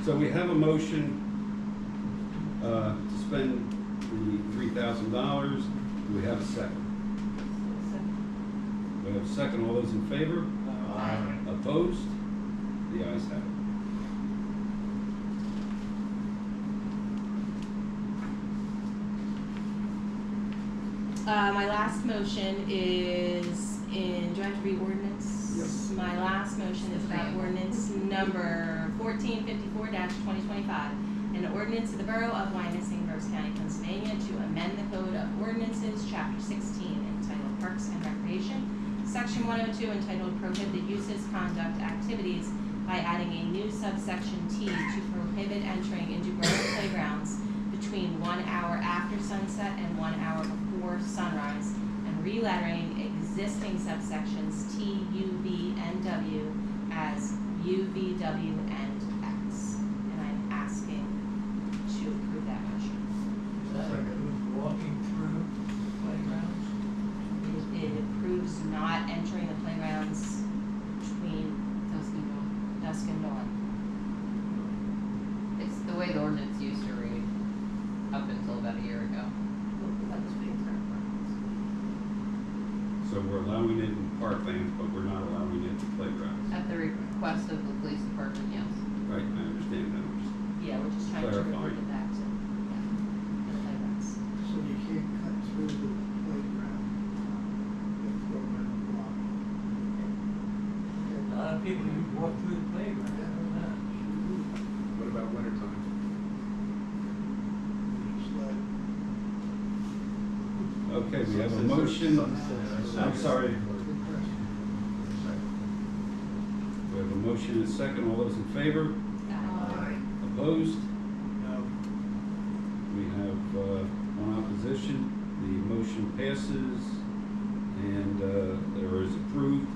So we have a motion, to spend the $3,000, do we have a second? We have a second, all those in favor?
Aye.
Opposed? The ayes have it.
My last motion is do I have to read ordinance?
Yes.
My last motion is about ordinance number 1454-2025. An ordinance of the Borough of Wyomissing, Berks County, Pennsylvania, to amend the Code of Ordinances, Chapter 16, entitled Parks and Recreation, Section 102, entitled Prohibited Uses, Conduct, Activities, by adding a new subsection T to prohibit entering into borough playgrounds between 1 hour after sunset and 1 hour before sunrise, and relettering existing subsections T, U, V, and W as U, V, W, and X. And I'm asking to approve that motion.
Is that walking through playgrounds?
It approves not entering the playgrounds between dusk and dawn.
It's the way the ordinance used to read up until about a year ago.
that was the entire purpose.
So we're allowing it in parklands, but we're not allowing it in playgrounds.
At the request of the police department, yes.
Right, I understand that.
Yeah, we're just trying to
Clarifying.
revert it back to, the playgrounds.
So you can't cut through the playground, the program block.
A lot of people who walk through the playground, I don't know.
What about wintertime?
Okay, we have a motion. I'm sorry. We have a motion and a second. All those in favor? Opposed?
No.
We have one opposition. The motion passes, and there is approved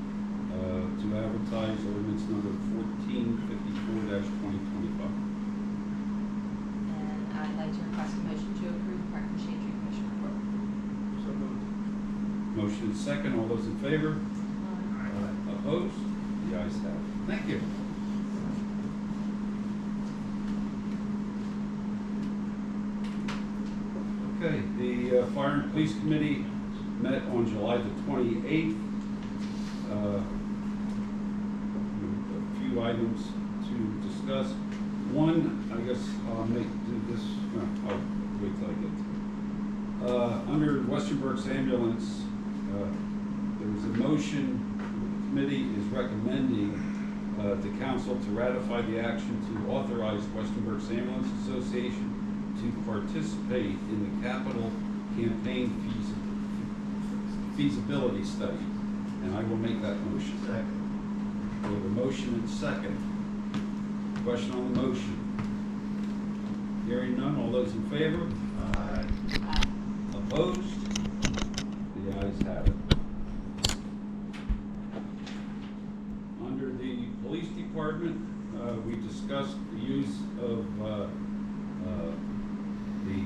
to advertise ordinance number 1454-2025.
And I'd like to request a motion to approve the Park and Shade Tree Commission report.
So moved.
Motion and second. All those in favor? Opposed? The ayes have it. Thank you. Okay, the Fire and Police Committee met on July the 28th. A few items to discuss. One, I guess I'll do this, no, I'll wait till I get to it. Under Western Berks Ambulance, there was a motion, the committee is recommending the council to ratify the action to authorize Western Berks Ambulance Association to participate in the capital campaign feasibility study. And I will make that motion.
Second.
We have a motion and second. Question on the motion. Hearing none, all those in favor?
Aye.
Opposed? The ayes have it. Under the police department, we discussed the use of the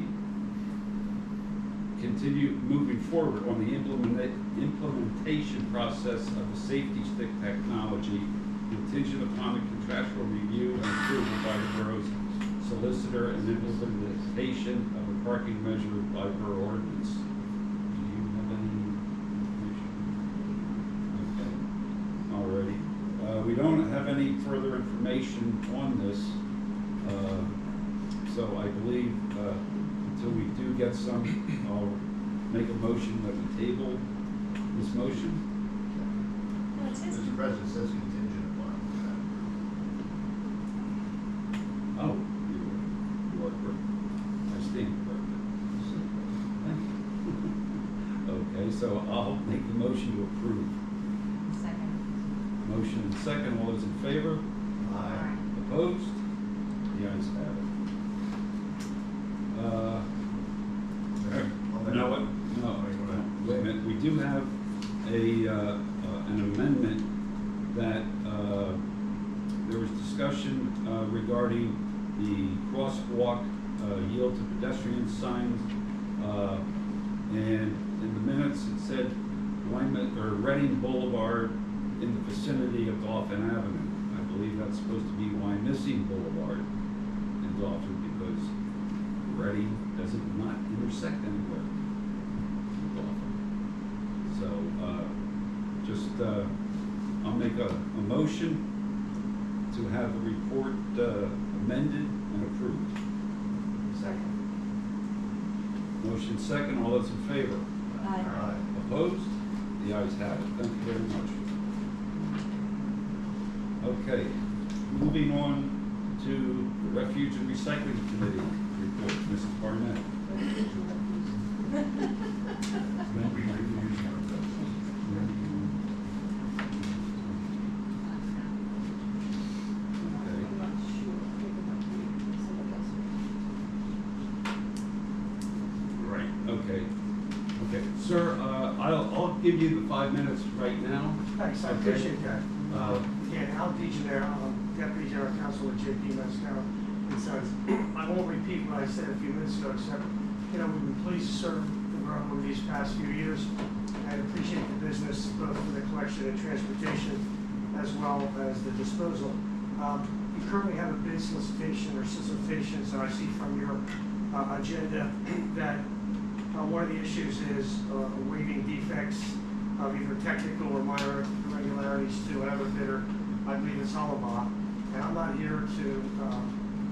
continue moving forward on the implementation process of the safety stick technology contingent upon the contractual review and approval by the borough's solicitor and implementation of a parking measure by borough ordinance. Do you have any information? Okay, alrighty. We don't have any further information on this, so I believe until we do get some, I'll make a motion that we table this motion.
No, it says.
Mr. President, it says contingent upon.
Oh, you are correct. I stand corrected. Thank you. Okay, so I'll make the motion to approve.
Second.
Motion and second, all those in favor?
Aye.
Opposed? The ayes have it. No, wait a minute, we do have an amendment that, there was discussion, regarding the crosswalk, yield to pedestrian signs, and in the minutes it said Reading Boulevard in the vicinity of Dauphin Avenue. I believe that's supposed to be Wyomissing Boulevard in Dauphin because Reading doesn't not intersect anywhere with Dauphin. So, I'll make a motion to have the report amended and approved.
Second.
Motion second, all those in favor?
Aye.
Opposed? The ayes have it. Thank you very much. Okay, moving on to the Refuge and Recycling Committee report. Mrs. Barnett. Right, okay. Okay, sir, I'll give you the 5 minutes right now.
Thanks, I
Okay.
appreciate that. Again, Al DeGenere, Deputy General Counsel at JP Mascaro and Sons. I won't repeat what I said a few minutes ago, except, we've been pleased to serve the borough over these past few years. I appreciate the business, both for the collection and transportation, as well as the disposal. You currently have a bid solicitation or solicitations, and I see from your agenda that one of the issues is waiving defects of either technical or minor irregularities to another bidder. I believe it's Hollabaugh. And I'm not here to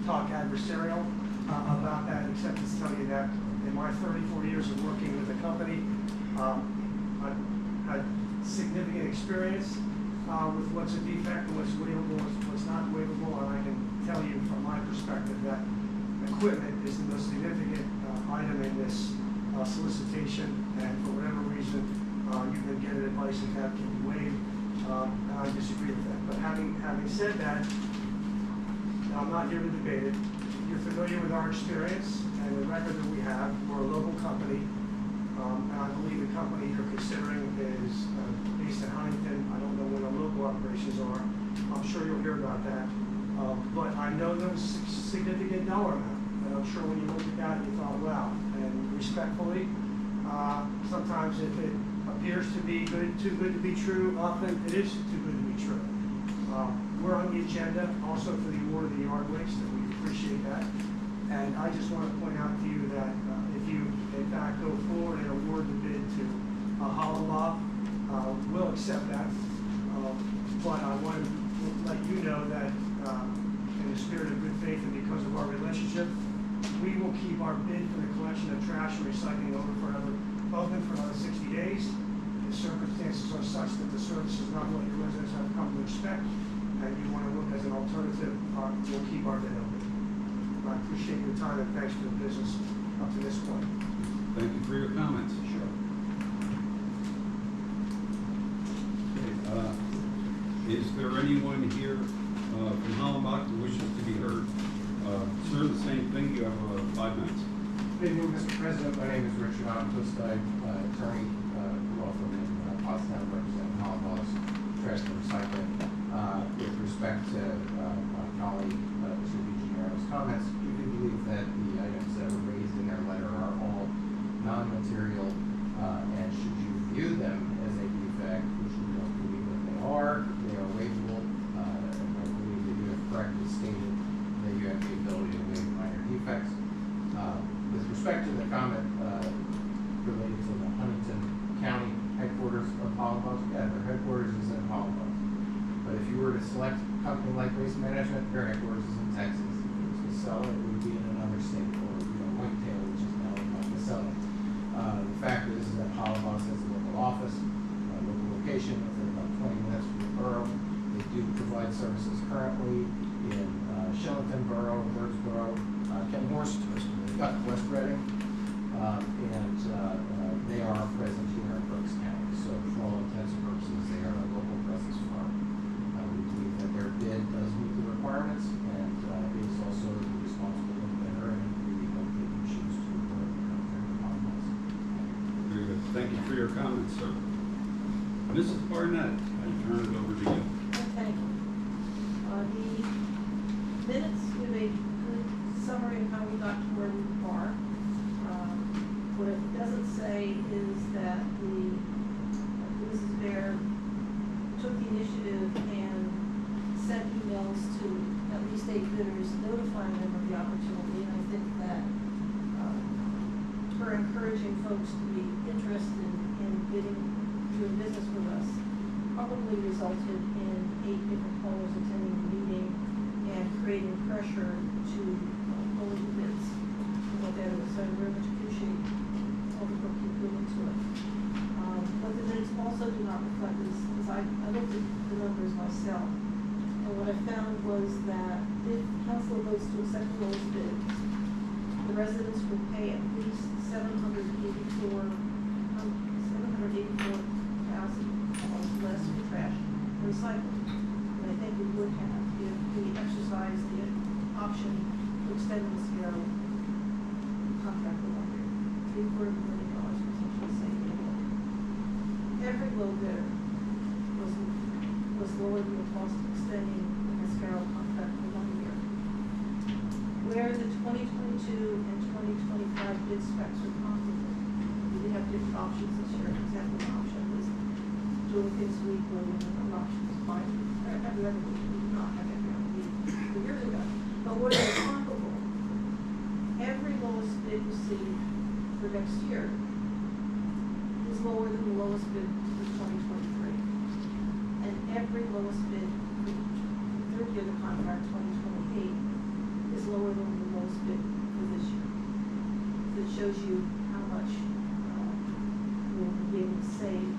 talk adversarial about that, except to tell you that in my 34 years of working with the company, I've had significant experience with what's a defect, what's waivable, what's not waivable, and I can tell you from my perspective that equipment is the most significant item in this solicitation, and for whatever reason, you've been given advice that that can be waived, and I disagree with that. But having said that, I'm not here to debate it. You're familiar with our experience and the record that we have. We're a local company, and I believe the company you're considering is based in Huntington. I don't know where the local operations are. I'm sure you'll hear about that. But I know there's a significant dollar amount, and I'm sure when you looked at that, you thought, wow. And respectfully, sometimes if it appears to be too good to be true, often it is too good to be true. We're on the agenda also for the award of the yard waste, and we appreciate that. And I just want to point out to you that if you, in fact, go forward and award the bid to Hollowbach will accept that. But I want to let you know that in the spirit of good faith and because of our relationship, we will keep our bid for the collection of trash and recycling open for another 60 days. If circumstances are such that the service is not what your residents have come to expect, and you want to look as an alternative, we'll keep our bid open. I appreciate your time and thanks for the business up to this point.
Thank you for your comments.
Sure.
Okay, is there anyone here from Hollenbach who wishes to be heard? Sir, the same thing, you have 5 minutes.
Good evening, Mr. President. My name is Richard Onquist. I'm attorney, law firm in Pottstown, representing Hollenbach's Trash and Recycling. With respect to my colleague, Mr. DiGennaro's comments, we do believe that the items that were raised in their letter are all non-material, and should you view them as a defect, which we don't believe that they are waivable, and I believe that you have correctly stated that you have the ability to waive minor defects. With respect to the comment related to the Huntington County headquarters of Hollenbach, yeah, their headquarters is in Hollenbach. But if you were to select a company like Waste Management, their headquarters is in Texas. If it was to sell it, it would be in another state, or Whitetail, which is now in selling. The fact is that Hollenbach has a local office, a local location within about 20 minutes from the borough. They do provide services currently in Shillington Borough, Birdsboro, Kenmorst, West Reading, and they are present here in Berks County. So for all intents and purposes, they are a local presence firm. We believe that their bid does meet the requirements, and it is also the responsible bidder, and we hope that you choose to award the contract to Hollenbach.
Very good. Thank you for your comments, sir. Mrs. Barnett, I turn it over to you.
Thank you. The minutes give a good summary of how we got to where we are. What it doesn't say is that Mrs. Baer took the initiative and sent emails to at least 8 bidders notifying them of the opportunity, and I think that her encouraging folks to be interested in bidding, doing business with us, probably resulted in 8 different callers attending the meeting and creating pressure to hold the bids. And that is, I very much appreciate all the work you put into it. But the minutes also do not reflect this, because I looked at the numbers myself, and what I found was that if council votes to accept the lowest bid, the residents will pay at least $784,000 less for trash and recycling than I think we would have if we exercised the option to extend the Mascaro contract for 1 year. $750,000 for essentially the same deal. Every low bidder was lower than the cost of extending the Mascaro contract for 1 year. Where the 2022 and 2025 bid specs are comparable, we did have different options this year. An example option was doing things weekly, and another option was fine every other week. We did not have every other week 2 years ago. But what is comparable? Every lowest bid received for next year is lower than the lowest bid for 2023. And every lowest bid for the third year of the contract, 2028, is lower than the lowest bid for this year. So it shows you how much we'll be able to save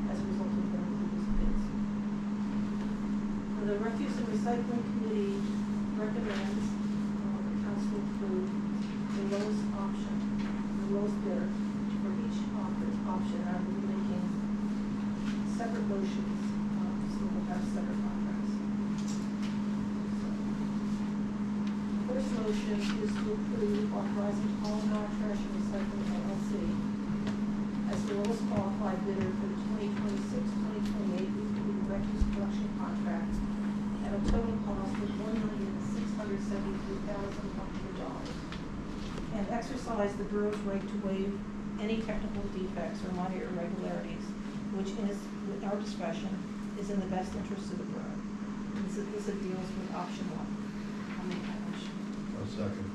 as a result of going through these bids. The Refuse and Recycling Committee recommends the council approve the lowest option, the lowest bidder for each option. I will be making separate motions, so we'll have separate contracts. First motion is to approve authorizing Hollenbach Trash and Recycling LLC as the lowest qualified bidder for the 2026-2028 weekly refuse collection contract at a total cost of $1,673,100, and exercise the Bureau's right to waive any technical defects or minor irregularities, which is, with our discretion, is in the best interest of the Bureau. This deals with option 1. I'll make that motion.
I'll second.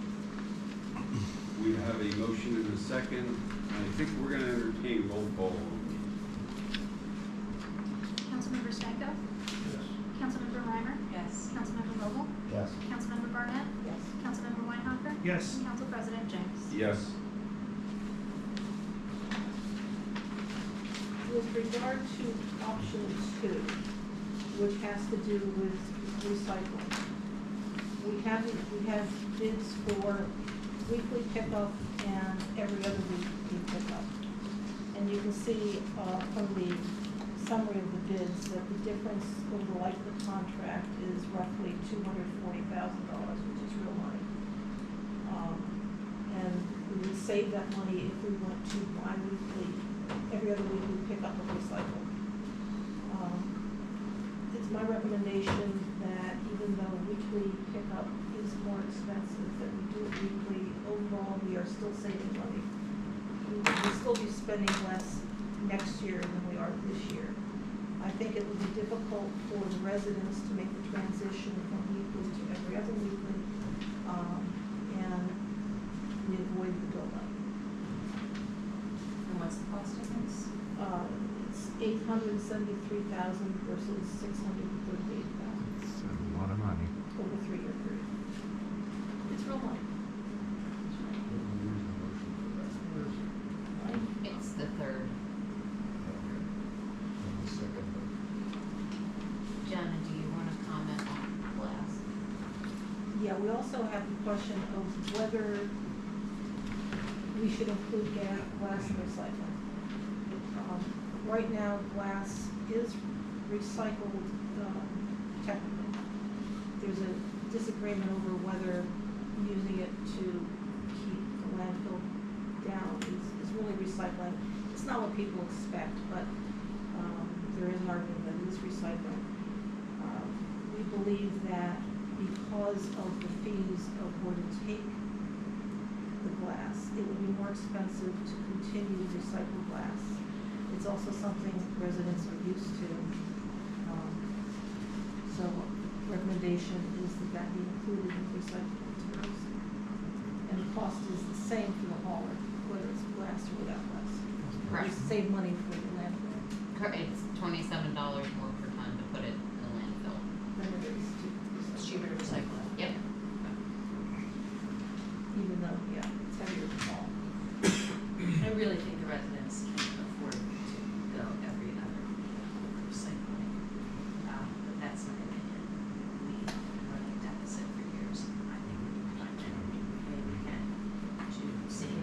We have a motion and a second. I think we're going to entertain roll call on these.
Councilmember Stanko? Councilmember Reimer?
Yes.
Councilmember Vogel?
Yes.
Councilmember Barnett?
Yes.
Councilmember Weinhofer?
Yes.
And Council President James?
Yes.
With regard to option 2, which has to do with recycling, we have bids for weekly pickup and every other week pickup. And you can see from the summary of the bids that the difference over the life of the contract is roughly $240,000, which is real money. And we would save that money if we went to bi-weekly, every other week we pick up and recycle. It's my recommendation that even though weekly pickup is more expensive, that we do it weekly. Overall, we are still saving money. We will still be spending less next year than we are this year. I think it would be difficult for the residents to make the transition from weekly to every other weekly, and we avoid the buildup.
And what's the cost difference?
It's $873,000 versus $638,000
It's a lot of money.
over a 3-year period. It's real money. Right?
It's the third. Jenna, do you want to comment on glass?
Yeah, we also have the question of whether we should include glass in recycling. Right now, glass is recycled technically. There's a disagreement over whether using it to keep the landfill down is really recycling. It's not what people expect, but there is an argument that it is recycling. We believe that because of the fees of where to take the glass, it would be more expensive to continue to recycle glass. It's also something residents are used to. So recommendation is that that be included in recycling materials. And the cost is the same for the hauler, whether it's glass or without glass.
Correct.
You save money for the landfill
It's $27 more per ton to put it in the landfill.
than it is to
It's
recycle.
cheaper to recycle it.
Yep.
Even though, yeah, it's heavier to haul.
I really think the residents can afford to go every other recycling. But that's my opinion. We've been running a deficit for years. I think we can find any way we can to save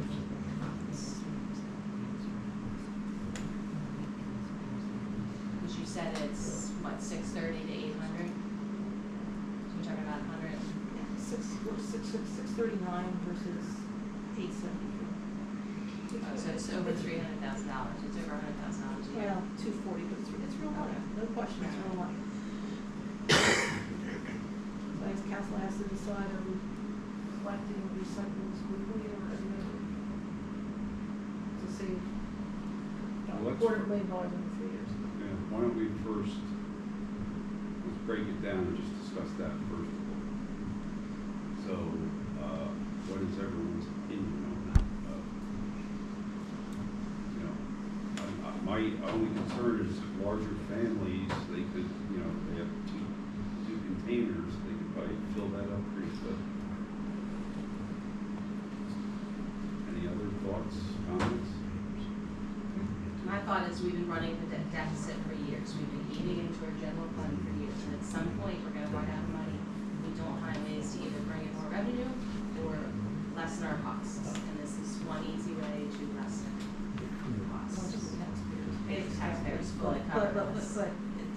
funds. Because you said it's, what, 630 to 800? So we're talking about 100.
639 versus 873.
Oh, so it's over $300,000. It's over $100,000 a year.
Well, 240, but it's real money, no question, it's real money. So as council has to decide, are we collecting recyclables weekly or every other week? To save
Well,
$250,000 in 3 years.
Yeah, why don't we first, let's break it down and just discuss that first of all. So, what is everyone's opinion on that? My only concern is larger families, they could, they have two containers, they could probably fill that up pretty quick. Any other thoughts, comments?
My thought is we've been running the deficit for years. We've been eating into our general fund for years. And at some point, we're gonna run out of money. We don't find ways to either bring in more revenue or lessen our costs. And this is one easy way to lessen costs. Pay the taxpayers fully cover this.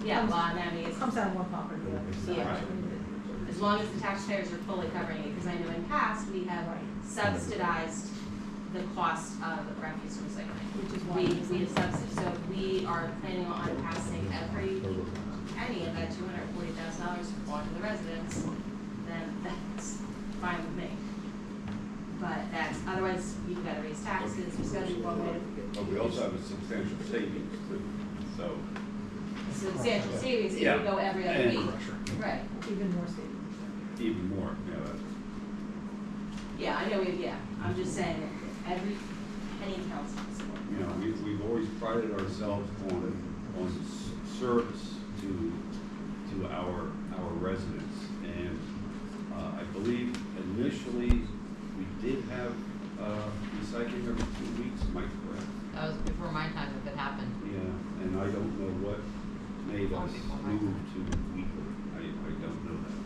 Yeah, well, I mean,
It comes out of one pocket or the other, so.
Yeah. As long as the taxpayers are fully covering it, because I know in past, we have subsidized the cost of refuse recycling.
Which is why.
We have subsidized, so we are planning on passing every penny of that $240,000 on to the residents, then that's fine with me. But that's, otherwise, you've gotta raise taxes, there's gotta be one way to.
But we also have a substantial savings too, so.
Substantial savings if
Yeah.
we go every other
And
week. Right.
Even more savings.
even more, that's.
Yeah, I know, I'm just saying, every penny counts.
We've always prided ourselves on service to our residents. And I believe initially we did have recycling every 2 weeks, am I correct?
That was before my time if it happened.
Yeah, and I don't know what made us move to weekly. I don't know that.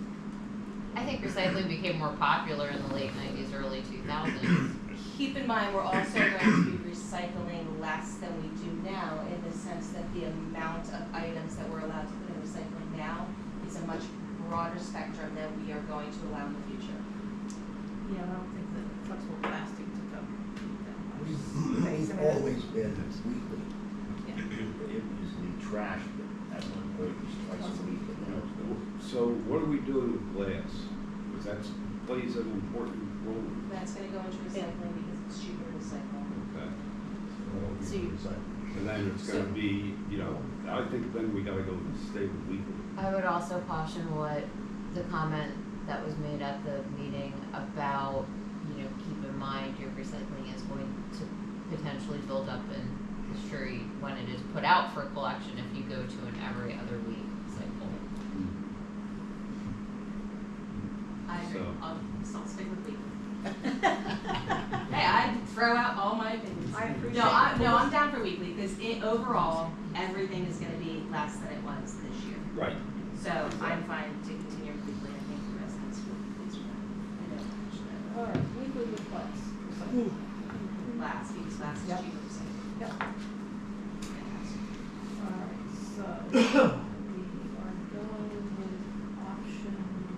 I think recycling became more popular in the late 90s, early 2000s.
Keep in mind, we're also going to be recycling less than we do now, in the sense that the amount of items that we're allowed to put in recycling now is a much broader spectrum than we are going to allow in the future.
Yeah, I don't think that flexible plastic took up that much
We've
space.
always been weekly.
Yeah.
It was the trash, but at one point it was twice a week. And now it's no.
So what are we doing with glass? Because that plays an important role.
That's gonna go into recycling because it's cheaper to recycle.
Okay.
So you-
And then it's gonna be, I think then we gotta go stay with weekly.
I would also caution what the comment that was made at the meeting about, keep in mind your recycling is going to potentially build up in the street when it is put out for collection if you go to an every other week cycle.
I agree.
So-
I'll stick with weekly. Hey, I throw out all my opinions.
I appreciate
No, I'm down for weekly, because overall, everything is gonna be less than it was this year.
Right.
So I'm fine to continue with weekly, I think the residents will be pleased with that. I know how much that.
All right, weekly with class.
Glass, because glass is
Yep.
cheaper to recycle.
Yep.
Fantastic.
All right, so we are going with option 2B.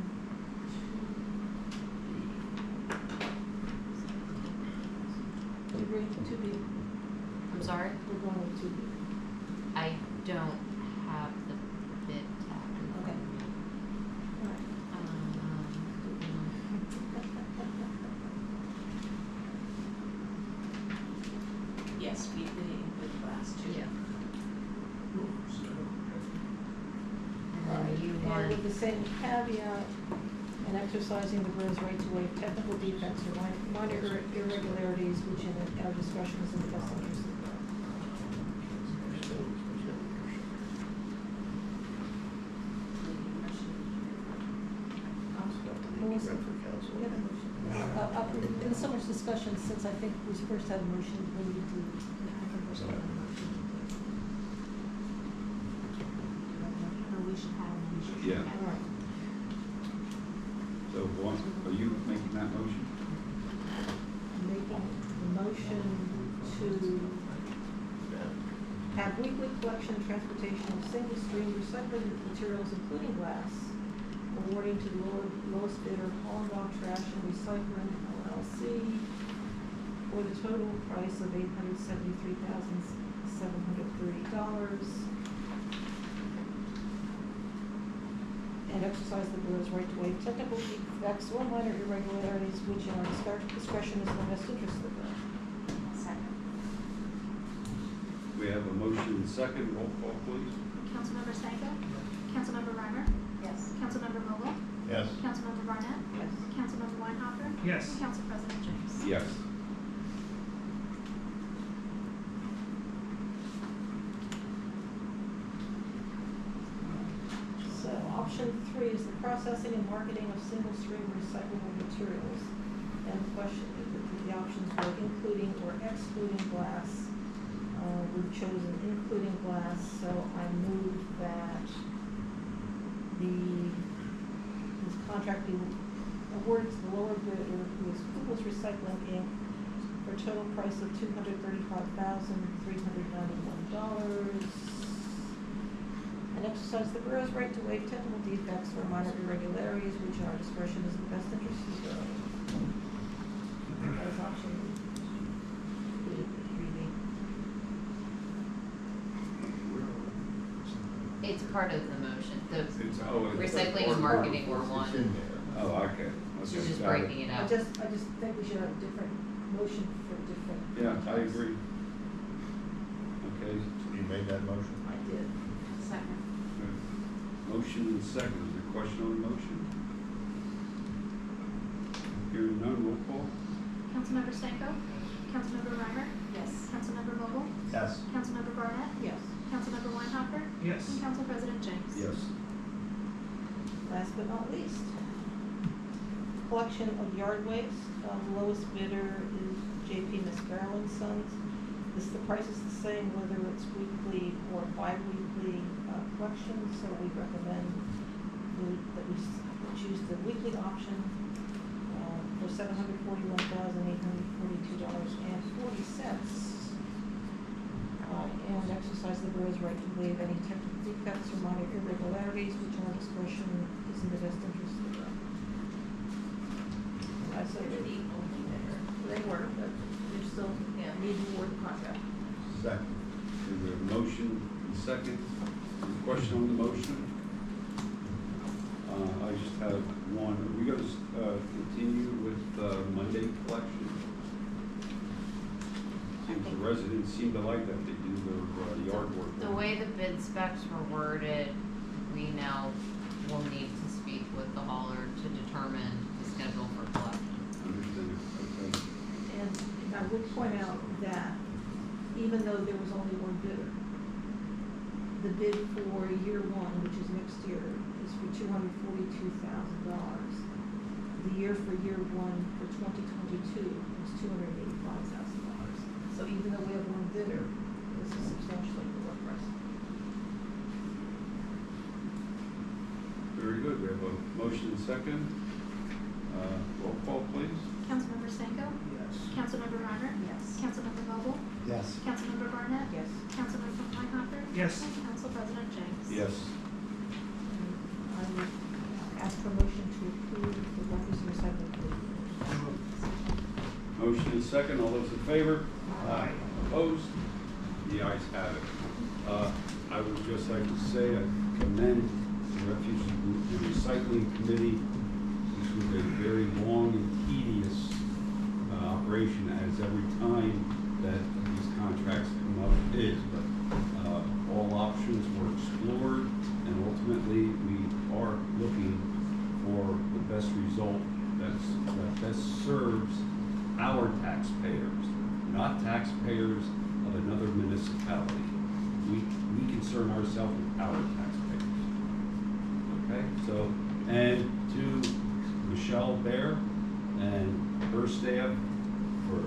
You agree to 2B?
I'm sorry?
We're going with 2B.
I don't have the bid tab.
Okay. All right.
Yes, weekly with glass too.
Yeah.
All right,
You
and
want,
with the same caveat, and exercising the borough's right to waive technical defects or minor irregularities which in our discretion is in the best interest of the borough. Get a motion. There's so much discussion since I think we first had a motion, we need to, I think we're still on a motion.
Or we should have,
Yeah.
All right.
So are you making that motion?
Making the motion to have weekly collection and transportation of single stream recycling materials, including glass, awarding to the lowest bidder, Hollenbach Trash and Recycling LLC, for the total price of $873,730. And exercise the board's right to waive technical defects or minor irregularities which in our discretion is in the best interest of the borough.
second.
We have a motion and second, roll call please.
Councilmember Stanko? Councilmember Reimer?
Yes.
Councilmember Vogel?
Yes.
Councilmember Barnett?
Yes.
Councilmember Weinhofer?
Yes.
And Council President James.
Yes.
So option 3 is the processing and marketing of single stream recyclable materials. And the question, the options were including or excluding glass. We've chosen including glass, so I move that this contract be awarded to the lower bidder, who is Kugel's Recycling Inc., for a total price of $235,391. And exercise the borough's right to waive technical defects or minor irregularities which in our discretion is in the best interest of the borough. That is option 3B.
it's part of the motion. The
It's
recycling and marketing were one.
Oh, okay.
She's just
Got it.
breaking it
I
out.
just think we should have a different motion for different.
Yeah, I agree. Okay.
You made that motion?
I did.
Second.
Motion and second. Is there a question on the motion? Hearing none, roll call.
Councilmember Stanko? Councilmember Reimer?
Yes.
Councilmember Vogel?
Yes.
Councilmember Barnett?
Yes.
Councilmember Weinhopper?
Yes.
And Council President James?
Yes.
Last but not least, collection of yard waste. Lowest bidder is J.P. Mascarrow and Sons. The price is the same whether it's weekly or bi-weekly collection, so we recommend that we choose the weekly option for $741,842.40. And exercise the borough's right to waive any technical defects or minor irregularities which our discretion is in the best interest of the borough. I said they were, but they're still, need to award the contract.
Second. Is there a motion, and second? Any question on the motion? I just have one. Are we going to continue with Monday collection? Seems the residents seem to like that. They do their yard work.
The way the bid specs were worded, we now will need to speak with the hauler to determine the schedule for collection.
Understand. Okay.
And I would point out that even though there was only one bidder, the bid for year one, which is next year, is for $242,000. The year for year one for 2022 was $285,000. So even though we have one bidder, this is substantially lower price.
Very good. We have a motion and second. Roll call, please.
Councilmember Stanko?
Yes.
Councilmember Reiner?
Yes.
Councilmember Vogel?
Yes.
Councilmember Barnett?
Yes.
Councilmember Weinhopper?
Yes.
And Council President James?
Yes.
I would ask for a motion to approve the refuse and recycling fleet.
Motion and second. All those in favor? Aye. Opposed? The ayes have it. I would just like to say I commend the Refuse and Recycling Committee. This was a very long and tedious operation, as every time that these contracts come up is. But all options were explored, and ultimately we are looking for the best result that best serves our taxpayers, not taxpayers of another municipality. We concern ourselves with our taxpayers. Okay, so, and to Michelle Bear and her staff for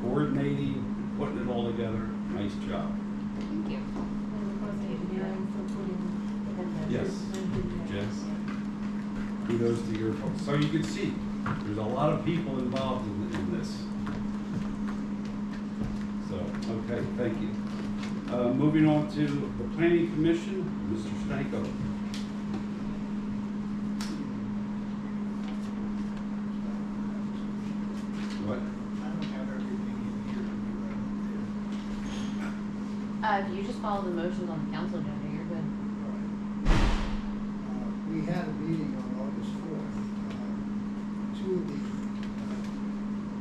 coordinating, putting it all together. Nice job.
Thank you.
And of course, engineering for putting in the.
Yes. Yes. Kudos to your folks. So you can see, there's a lot of people involved in this. So, okay, thank you. Moving on to the Planning Commission, Mr. Stanko. What?
I don't have everything in here to be
If you just follow the motions on the council agenda, you're good.
We had a meeting on August 4th. Two of the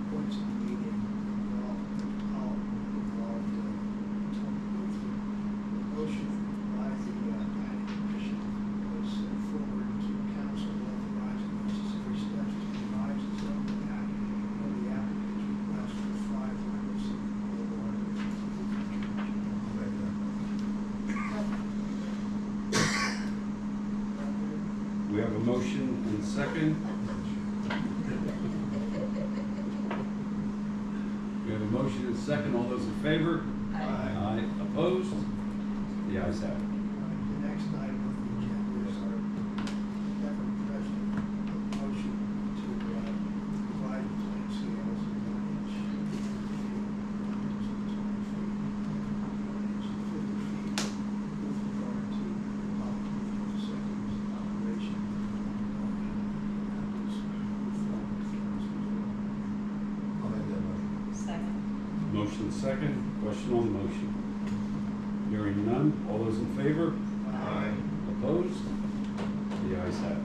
points of the meeting involved the motion by the planning commission was forwarded to council authorizing necessary steps to revise the zoning map for the applicant's request for 5 Wyomissing Boulevard.
We have a motion and second. We have a motion and second. All those in favor? Aye. Opposed? The ayes have it.
The next item on the agenda is our Madam President, a motion to provide plan scales of 1 inch, 50 feet with regard to the seconds operation.
I'll make that motion.
Second.
Motion second. Question on the motion. Hearing none. All those in favor?
Aye.
Opposed? The ayes have it.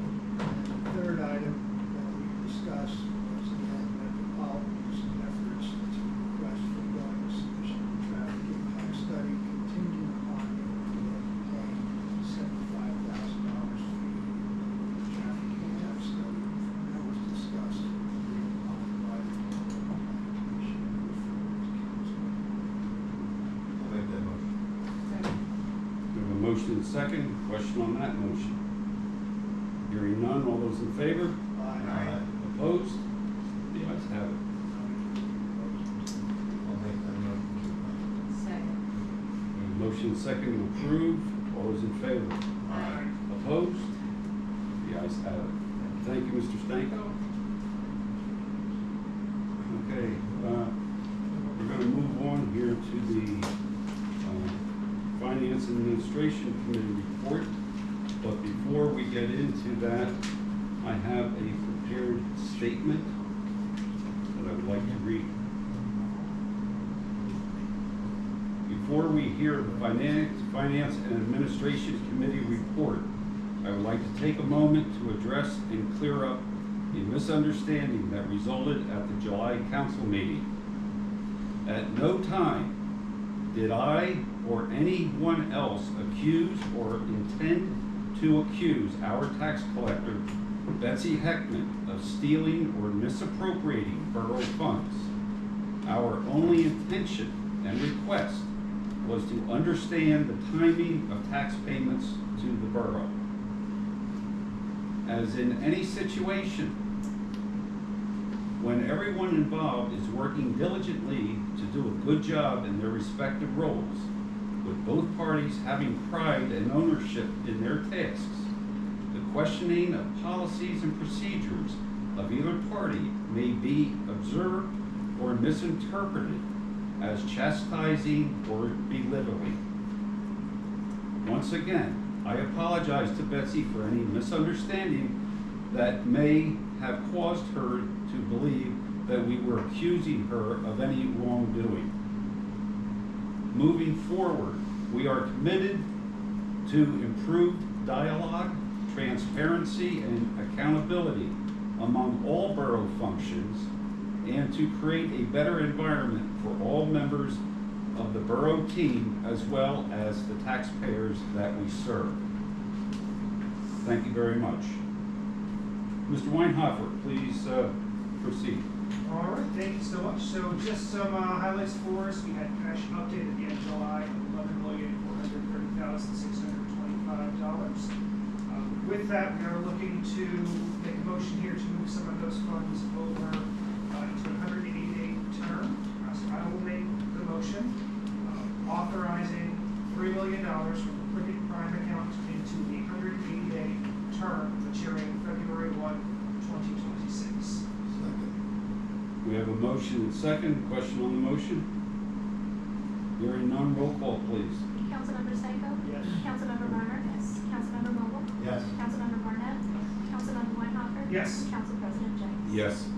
The third item that we discussed was the Metropolitan's efforts to request for going sufficient traffic impact study contingent upon paying $75,000 fee for the traffic impact study that was discussed and agreed upon by the planning commission and referred to council.
I'll make that motion.
Second.
motion and second. Question on that motion? Hearing none. All those in favor?
Aye.
Opposed? The ayes have it.
I'll make that motion.
Second.
Motion and second to approve. All those in favor?
Aye.
Opposed? The ayes have it. Thank you, Mr. Stanko. Okay, we're going to move on here to the Finance and Administration Committee report. But before we get into that, I have a prepared statement that I would like to read. Before we hear the Finance and Administration Committee report, I would like to take a moment to address and clear up a misunderstanding that resulted at the July council meeting. At no time did I or anyone else accuse or intend to accuse our tax collector, Betsy Heckman, of stealing or misappropriating borough funds. Our only intention and request was to understand the timing of tax payments to the borough. As in any situation, when everyone involved is working diligently to do a good job in their respective roles, with both parties having pride and ownership in their tasks, the questioning of policies and procedures of either party may be observed or misinterpreted as chastising or belittling. Once again, I apologize to Betsy for any misunderstanding that may have caused her to believe that we were accusing her of any wrongdoing. Moving forward, we are committed to improved dialogue, transparency, and accountability among all borough functions, and to create a better environment for all members of the borough team as well as the taxpayers that we serve. Thank you very much. Mr. Weinhofer, please proceed.
All right, thank you so much. So just some highlights for us. We had cash update at the end of July of $11,430,625. With that, we are looking to make a motion here to move some of those funds over into a 180-day term. So I will make the motion authorizing $3 million from the Cricket Prime account into the 180-day term maturing February 1, 2026.
We have a motion and second. Question on the motion? Hearing none, roll call, please.
Councilmember Stanko?
Yes.
Councilmember Varner? Yes. Councilmember Mobile?
Yes.
Councilmember Barnett? Councilmember Weinhofer?
Yes.
Council President James?
Yes.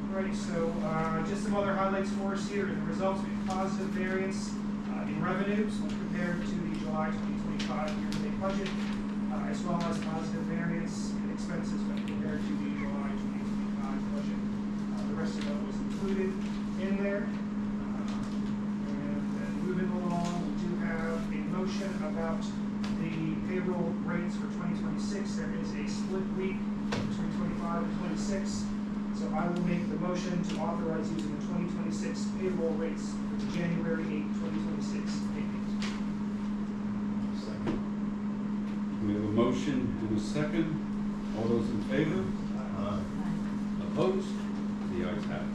Alrighty, so just some other highlights for us here. The results, we have positive variance in revenues when compared to the July 2025 year-to-date budget, as well as positive variance in expenses when compared to the July 2025 budget. The rest of that was included in there. And then moving along, we do have a motion about the payroll rates for 2026. There is a split week between 25 and 26. So I will make the motion to authorize using the 2026 payroll rates for the January 8, 2026 payment.
Second.
We have a motion and a second. All those in favor? Opposed? The ayes have it.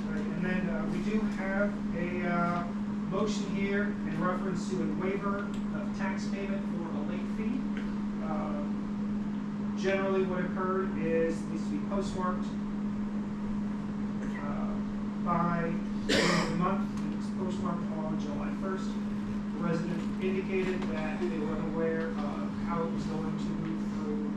Right, and then we do have a motion here in reference to a waiver of tax payment for a late fee. Generally, what occurred is these to be postmarked by the end of the month. It was postmarked on July 1st. The resident indicated that they were unaware of how it was going to move through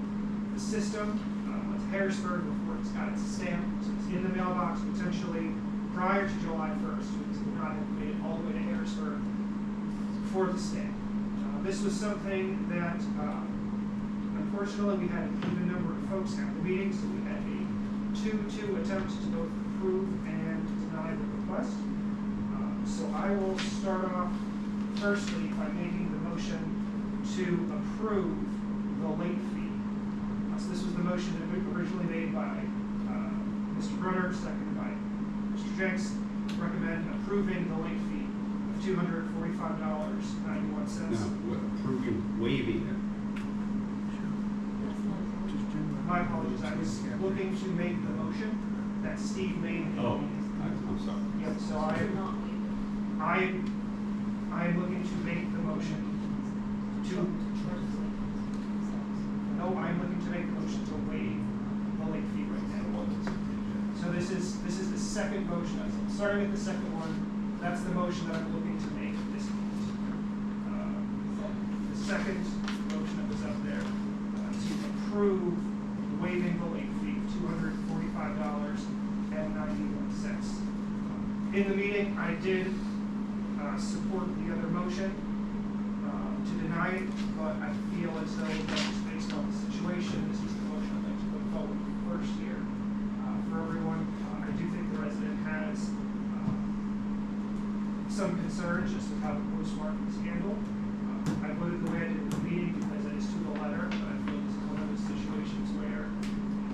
the system. Went to Harrisburg before it's got its stamp, so it's in the mailbox potentially prior to July 1st, because it would not have made it all the way to Harrisburg for the stamp. This was something that unfortunately, we had an even number of folks at the meeting, so we had a 2-2 attempt to both approve and deny the request. So I will start off firstly by making the motion to approve the late fee. So this was the motion that was originally made by Mr. Brunner, seconded by Mr. Jenks, recommend approving the late fee of $245.91.
No, we're approving, waiving it.
My apologies, I was looking to make the motion that Steve made.
Oh, I'm sorry.
Yep, so I am looking to make the motion to, no, I'm looking to make the motion to waive the late fee right now. So this is the second motion, starting at the second one, that's the motion that I'm looking to make at this point. The second motion that was up there, to approve waiving the late fee, $245.91. In the meeting, I did support the other motion to deny it, but I feel as though that's based on the situation. This is the motion I'd like to put forward first here for everyone. I do think the resident has some concerns just with how the postmark was handled. I voted the way I did in the meeting because it is to the letter, but I feel this is one of those situations where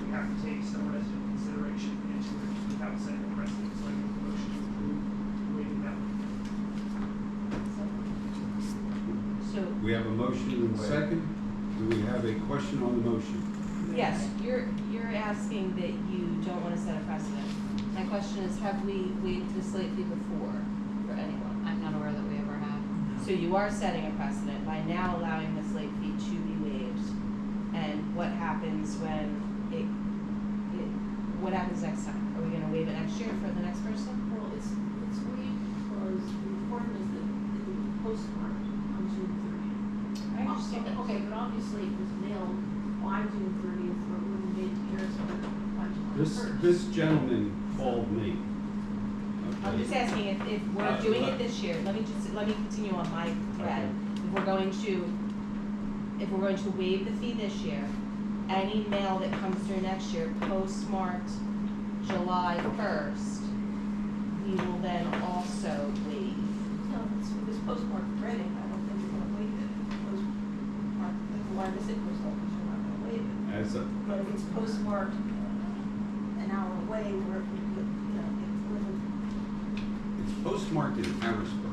we have to take some resident consideration into it without setting a precedent. So I make the motion to approve waiving that.
So,
We have a motion and a second. Do we have a question on the motion?
yes, you're asking that you don't wanna set a precedent. My question is, have we waived this late fee before for anyone?
I'm not aware that we ever have.
So you are setting a precedent by now allowing this late fee to be waived. And what happens when what happens next time? Are we gonna waive it next year for the next person?
Well, it's waived because the requirement is that it will be postmarked on June 30th.
I understand.
Okay, but obviously it was mailed by June 30th, or it would have made to Harrisburg by July 1st.
This gentleman called me.
I'm just asking if we're doing it this year, let me continue on my thread. If we're going to waive the fee this year, any mail that comes through next year postmarked July 1st, we will then also waive.
No, if it's postmarked Reading, I don't think you're gonna waive it. Postmarked, like the Wyomissing post office, you're not gonna waive it. But if it's postmarked an hour away, where it would,
It's postmarked in Harrisburg.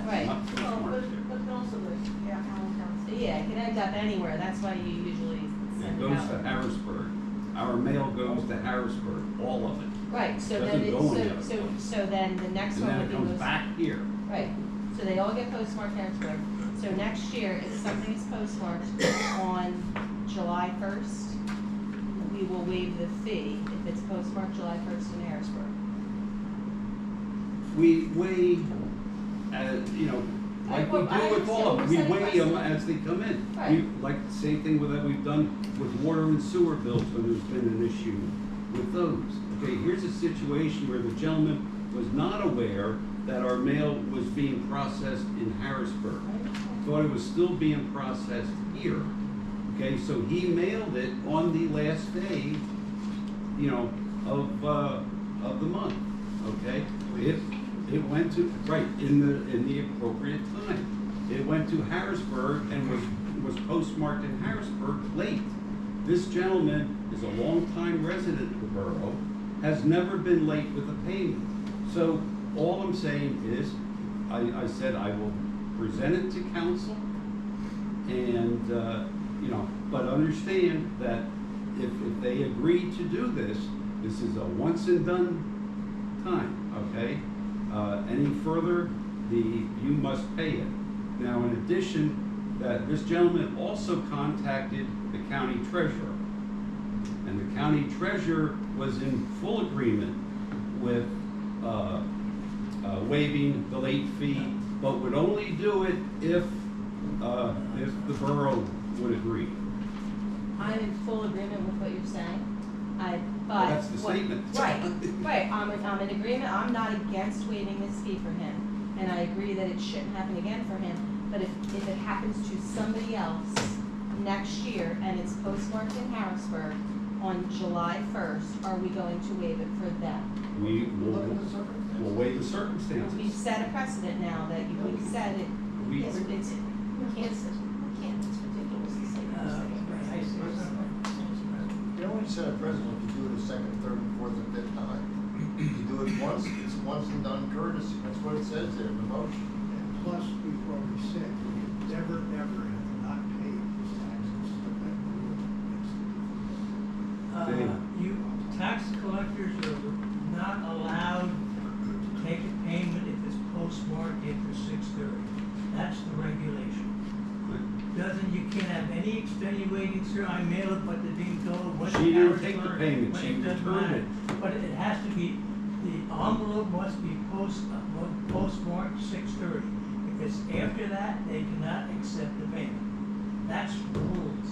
Right.
Not postmarked there.
but also the, Allentown.
Yeah, it can end up anywhere, that's why you usually
It
send it
goes
out.
to Harrisburg. Our mail goes to Harrisburg, all of it.
Right, so
Doesn't
then,
go any other
so then the next
And
one
then
would
it
be
comes
most.
back here.
Right, so they all get postmarked Harrisburg. So next year, if something is postmarked on July 1st, we will waive the fee if it's postmarked July 1st in Harrisburg.
We weigh, like we
Well, I
do with all of them, we
understand. We're
weigh
setting
them as they come in.
Right.
We, like the same thing that we've done with water and sewer bills when there's been an issue with those. Okay, here's a situation where the gentleman was not aware that our mail was being processed in Harrisburg. Thought it was still being processed here. Okay, so he mailed it on the last day, of the month, okay? It went to, right, in the appropriate time. It went to Harrisburg and was postmarked in Harrisburg late. This gentleman is a longtime resident of the borough, has never been late with a payment. So all I'm saying is, I said I will present it to council and, but understand that if they agree to do this is a once and done time, okay? Any further, you must pay it. Now, in addition, that this gentleman also contacted the county treasurer. And the county treasurer was in full agreement with waiving the late fee, but would only do it if the borough would agree.
I'm in full agreement with what you're saying.
Well, that's the statement.
Right, I'm in agreement, I'm not against waiving this fee for him, and I agree that it shouldn't happen again for him, but if it happens to somebody else next year and it's postmarked in Harrisburg on July 1st, are we going to waive it for them?
We'll weigh the circumstances.
We've set a precedent now that we've said it,
We-
it's,
We can't, it's ridiculous to say those things.
You only set a precedent if you do it a second, third, and fourth, and fifth time. If you do it once, it's
once and done courtesy. That's what it says there in the motion.
And plus, we've already said, we never, ever have not paid his taxes.
You, tax collectors are not allowed to take a payment if it's postmarked after 6:30. That's the regulation. You can't have any extenuating, sir, I mail it, but the didn't go, when
She
the
didn't
hours
take the
were,
payment,
when
she
it doesn't
returned
matter.
it.
But it has to be, the envelope must be postmarked 6:30. If it's after that, they cannot accept the payment. That's the rules.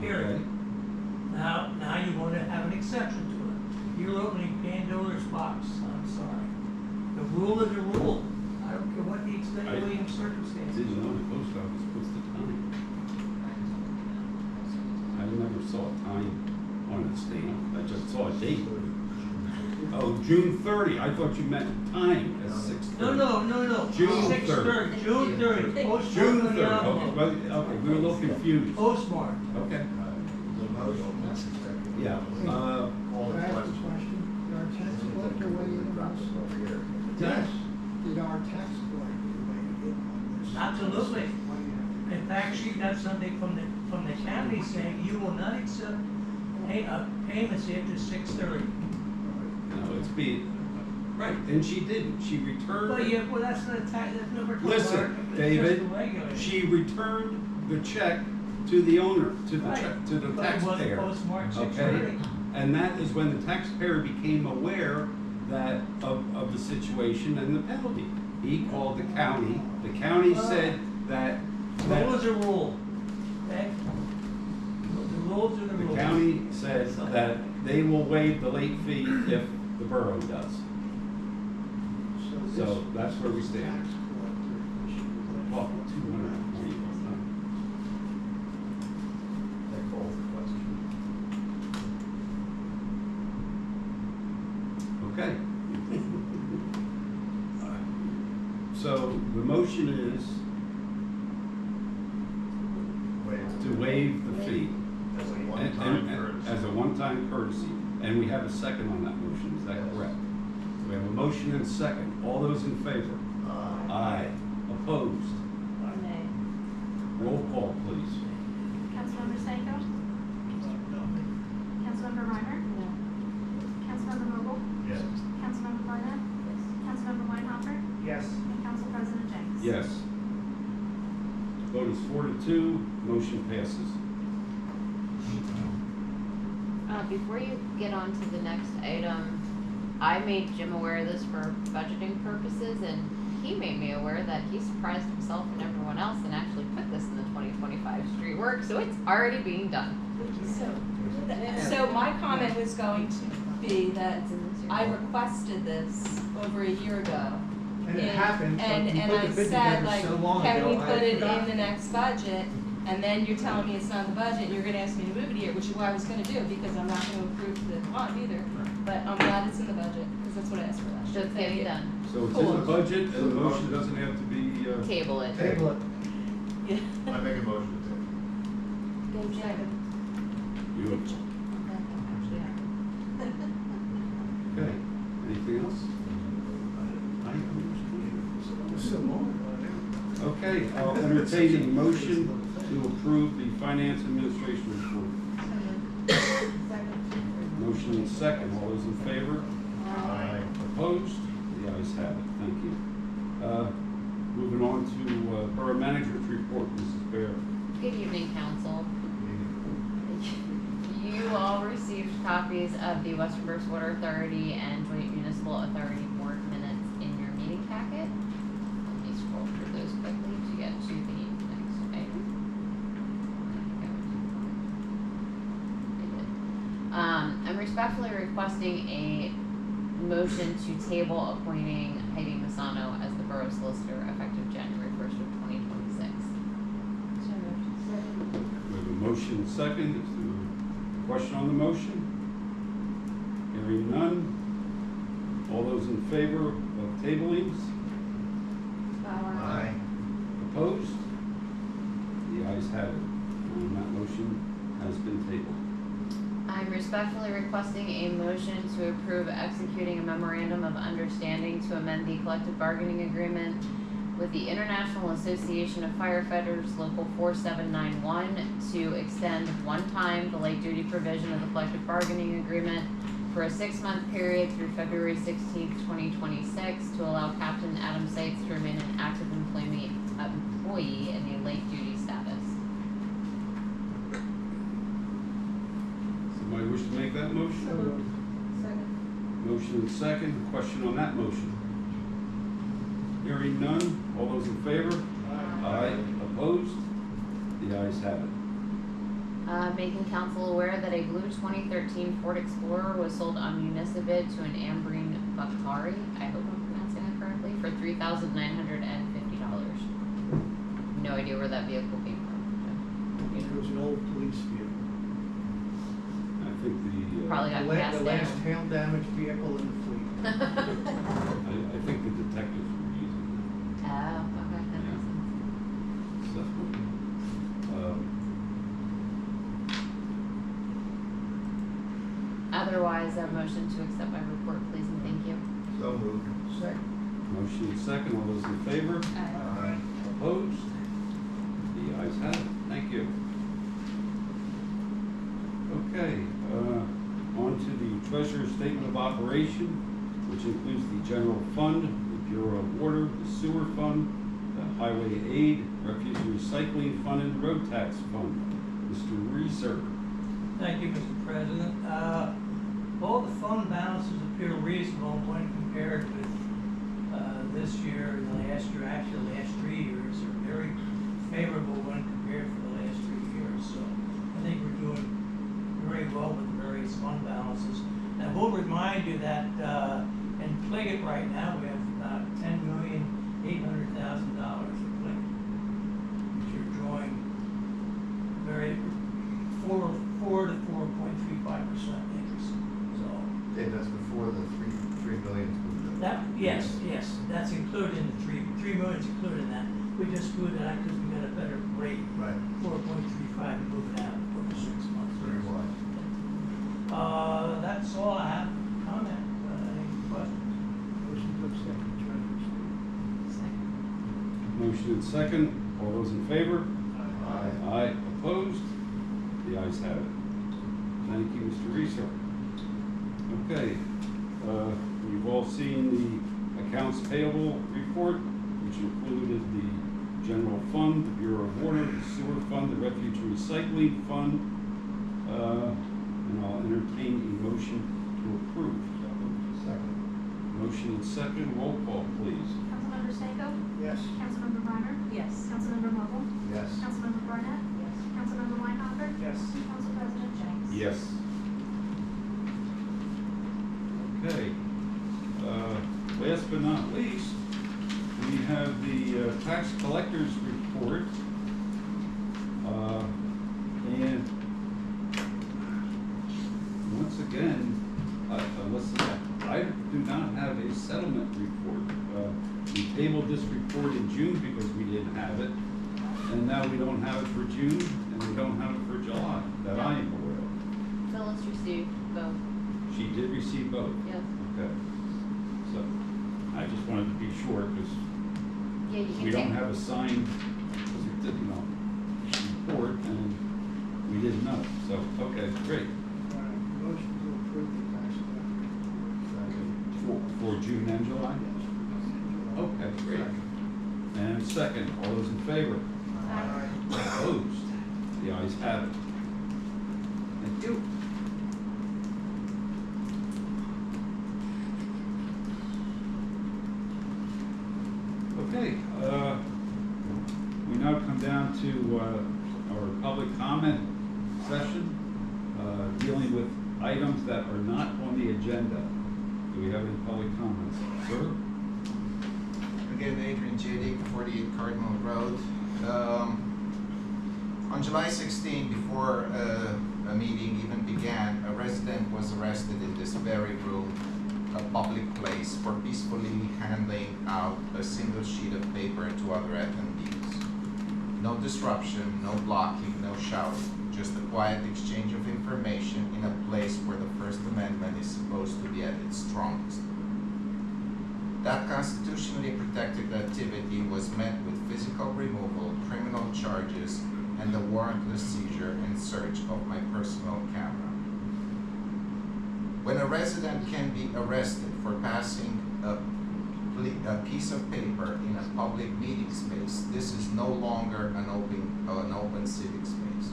Period.
Okay.
Now you want to have an exception to it. You're opening Pandora's box, I'm sorry. The rule is a rule. I don't care what the extenuating circumstances.
Didn't know the post office puts the time. I never saw a time on the stamp, I just saw a date. Oh, June 30, I thought you meant time as 6:30.
No.
June
6:30, June 30, postmarked
June
on
30,
the envelope.
okay, we were a little confused.
Postmarked.
Okay, yeah,
Can I ask a question? Did our tax collector weigh in on this?
Yes.
Did our tax collector weigh in on this?
Absolutely. In fact, she got something from the county saying you will not accept payments after 6:30.
no, it's being, right, and she didn't, she returned.
Well, yeah, well, that's not a tax, that's never.
Listen, David, she returned the check to the owner, to the check, to the
But it wasn't
taxpayer.
postmarked
Okay,
6:30.
and that is when the taxpayer became aware that, of the situation and the penalty. He called the county said that.
Rule is a rule, okay? The rules are the rules.
The county said that they will waive the late fee if the borough does. So
this
that's where we
tax
stand.
collector issue.
Oh, 240.
That calls the question.
Okay. So the motion is to waive the fee.
As a
And-
one-time
and-
courtesy.
As a one-time courtesy, and we have a second on that motion, is that
Yes.
correct? We have a motion and a second, all those in favor? Aye. Opposed?
Nay.
Roll call, please.
Councilmember Seiko? Councilmember Reiner?
No.
Councilmember Vogel?
Yes.
Councilmember Barnett? Councilmember Weinhopper?
Yes.
And Council President Jenks?
Yes. Vote is 4-2, motion passes.
Before you get on to the next item, I made Jim aware of this for budgeting purposes, and he made me aware that he surprised himself and everyone else and actually put this in the 2025 street work, so it's already being done.
So my comment was going to be that I requested this over a year ago.
And it happened, but
And
you put
I
the bid
said,
together
like,
so long
can we
ago,
put
I
it
forgot.
in the next budget? And then you're telling me it's not in the budget, and you're gonna ask me to move it here, which is what I was gonna do, because I'm not gonna approve the bond either. But I'm glad it's in the budget, because that's what I asked for last year.
So it's getting done.
So it's in the budget, and the motion doesn't have to be,
Table it.
Table it.
Yeah.
I make a motion to table.
Go second.
Beautiful.
Actually happened.
Okay, anything else?
So long.
Okay, I'll entertain a motion to approve the finance administration report. Motion and second, all those in favor?
Aye.
Opposed? The ayes have it, thank you. Moving on to Borough Manager's report, Mrs. Bear.
Good evening, council. You all received copies of the Western Berks Water Authority and Joint Municipal Authority Board minutes in your meeting packet. Let me scroll through those quickly to get to the next item. I'm respectfully requesting a motion to table appointing Heidi Masano as the Borough Solicitor effective January 1st of 2026.
We have a motion and second, is there a question on the motion? Hearing none. All those in favor of tabling?
Aye.
Opposed? The ayes have it, and that motion has been tabled.
I'm respectfully requesting a motion to approve executing a memorandum of understanding to amend the collective bargaining agreement with the International Association of Firefighters Local 4791 to extend one time the light duty provision of the collective bargaining agreement for a 6-month period through February 16th, 2026 to allow Captain Adam Seitz to remain an active employee in a light duty status.
Somebody wish to make that motion?
So moved. Second.
Motion and second. Question on that motion? Hearing none. All those in favor? Aye. Opposed? The ayes have it.
Making council aware that a blue 2013 Ford Explorer was sold on Municipid to an Ambreen Bakari, I hope I'm pronouncing that correctly, for $3,950. No idea where that vehicle came from.
It was an old police vehicle.
I think
Probably got passed
The
down.
last hail damaged vehicle in the fleet.
I think the detectives were using
Oh, okay, that makes sense.
that.
Otherwise, a motion to accept my report, please, and thank you.
So moved.
Second.
Motion and second. All those in favor?
Aye.
Opposed? The ayes have it. Thank you. Okay, on to the treasurer's statement of operation, which includes the general fund, the Bureau of Water, the sewer fund, the highway aid, refuse and recycling fund, and the road tax fund. Mr. Reeser.
Thank you, Mr. President. All the fund balances appear reasonable when compared with this year and the last year. Actually, the last 3 years are very favorable when compared to the last 3 years. So I think we're doing very well with the various fund balances. And I will remind you that in Pliget right now we have about $10,800,000 in Pliget, which are drawing very 4 to 4.35% interest. So
And that's before the three million.
that yes, that's included in the 3 million's included in that. We just moved it out because we got a better rate.
Right.
4.35 to move it out for 6 months.
Very wise.
That's all I have to comment. But
Motion to accept the treasurer's statement.
Motion and second. All those in favor?
Aye.
Aye. Opposed? The ayes have it. Thank you, Mr. Reeser. Okay, you've all seen the accounts payable report, which included the general fund, the Bureau of Water, the sewer fund, the refuge and recycling fund, and I'll entertain a motion to approve.
Second.
Motion and second. Roll call, please.
Councilmember Seiko?
Yes.
Councilmember Breimer?
Yes.
Councilmember Vogel?
Yes.
Councilmember Barnett?
Yes.
Councilmember Weinhofer?
Yes.
Council President Jenks?
Yes. Okay. Last but not least, we have the tax collector's report. And once again, I do not have a settlement report. We tabled this report in June because we didn't have it. And now we don't have it for June, and we don't have it for July, that I am aware of.
Phyllis received both.
She did receive both?
Yes.
Okay. So, I just wanted to be sure, because
Yeah, you can
we don't
take-
have a signed, report, and we didn't know. So, okay, great.
Motion to approve the tax collector.
For June and July? Okay, great. And second, all those in favor?
Aye.
Opposed? The ayes have it. Thank you. Okay, we now come down to our public comment session, dealing with items that are not on the agenda. Do we have any public comments? Sir?
Again, Adrian Jadik, 48 Cardinal Road. On July 16, before a meeting even began, a resident was arrested in this very room, a public place, for peacefully handing out a single sheet of paper to other attendees. No disruption, no blocking, no shouting, just a quiet exchange of information in a place where the First Amendment is supposed to be at its strongest. That constitutionally protected activity was met with physical removal, criminal charges, and the warrantless seizure and search of my personal camera. When a resident can be arrested for passing a piece of paper in a public meeting space, this is no longer an open civic space.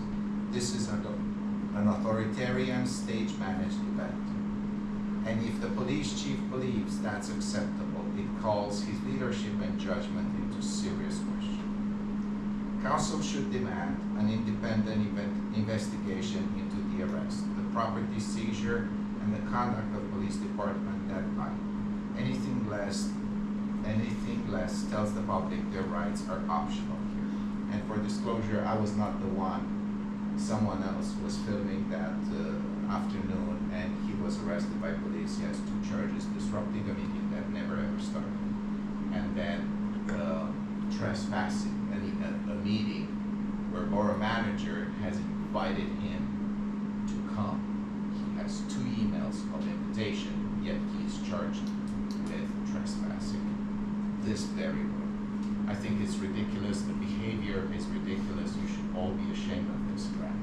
This is an authoritarian stage-managed event. And if the police chief believes that's acceptable, it calls his leadership and judgment into serious question. Council should demand an independent investigation into the arrest, the property seizure, and the conduct of police department that night. Anything less tells the public their rights are optional here. And for disclosure, I was not the one. Someone else was filming that afternoon, and he was arrested by police. He has 2 charges: disrupting a meeting that never ever started, and then trespassing a meeting where borough manager has invited him to come. He has 2 emails of invitation, yet he is charged with trespassing this very room. I think it's ridiculous. The behavior is ridiculous. You should all be ashamed of this crap.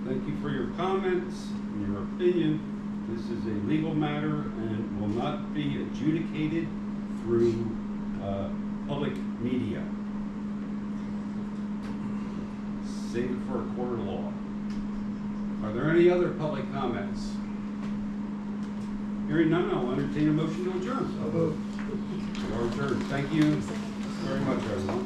Thank you for your comments and your opinion. This is a legal matter and will not be adjudicated through public media. Save it for a court of law. Are there any other public comments? Hearing none, I'll entertain a motion to adjourn. We are adjourned. Thank you very much, everyone.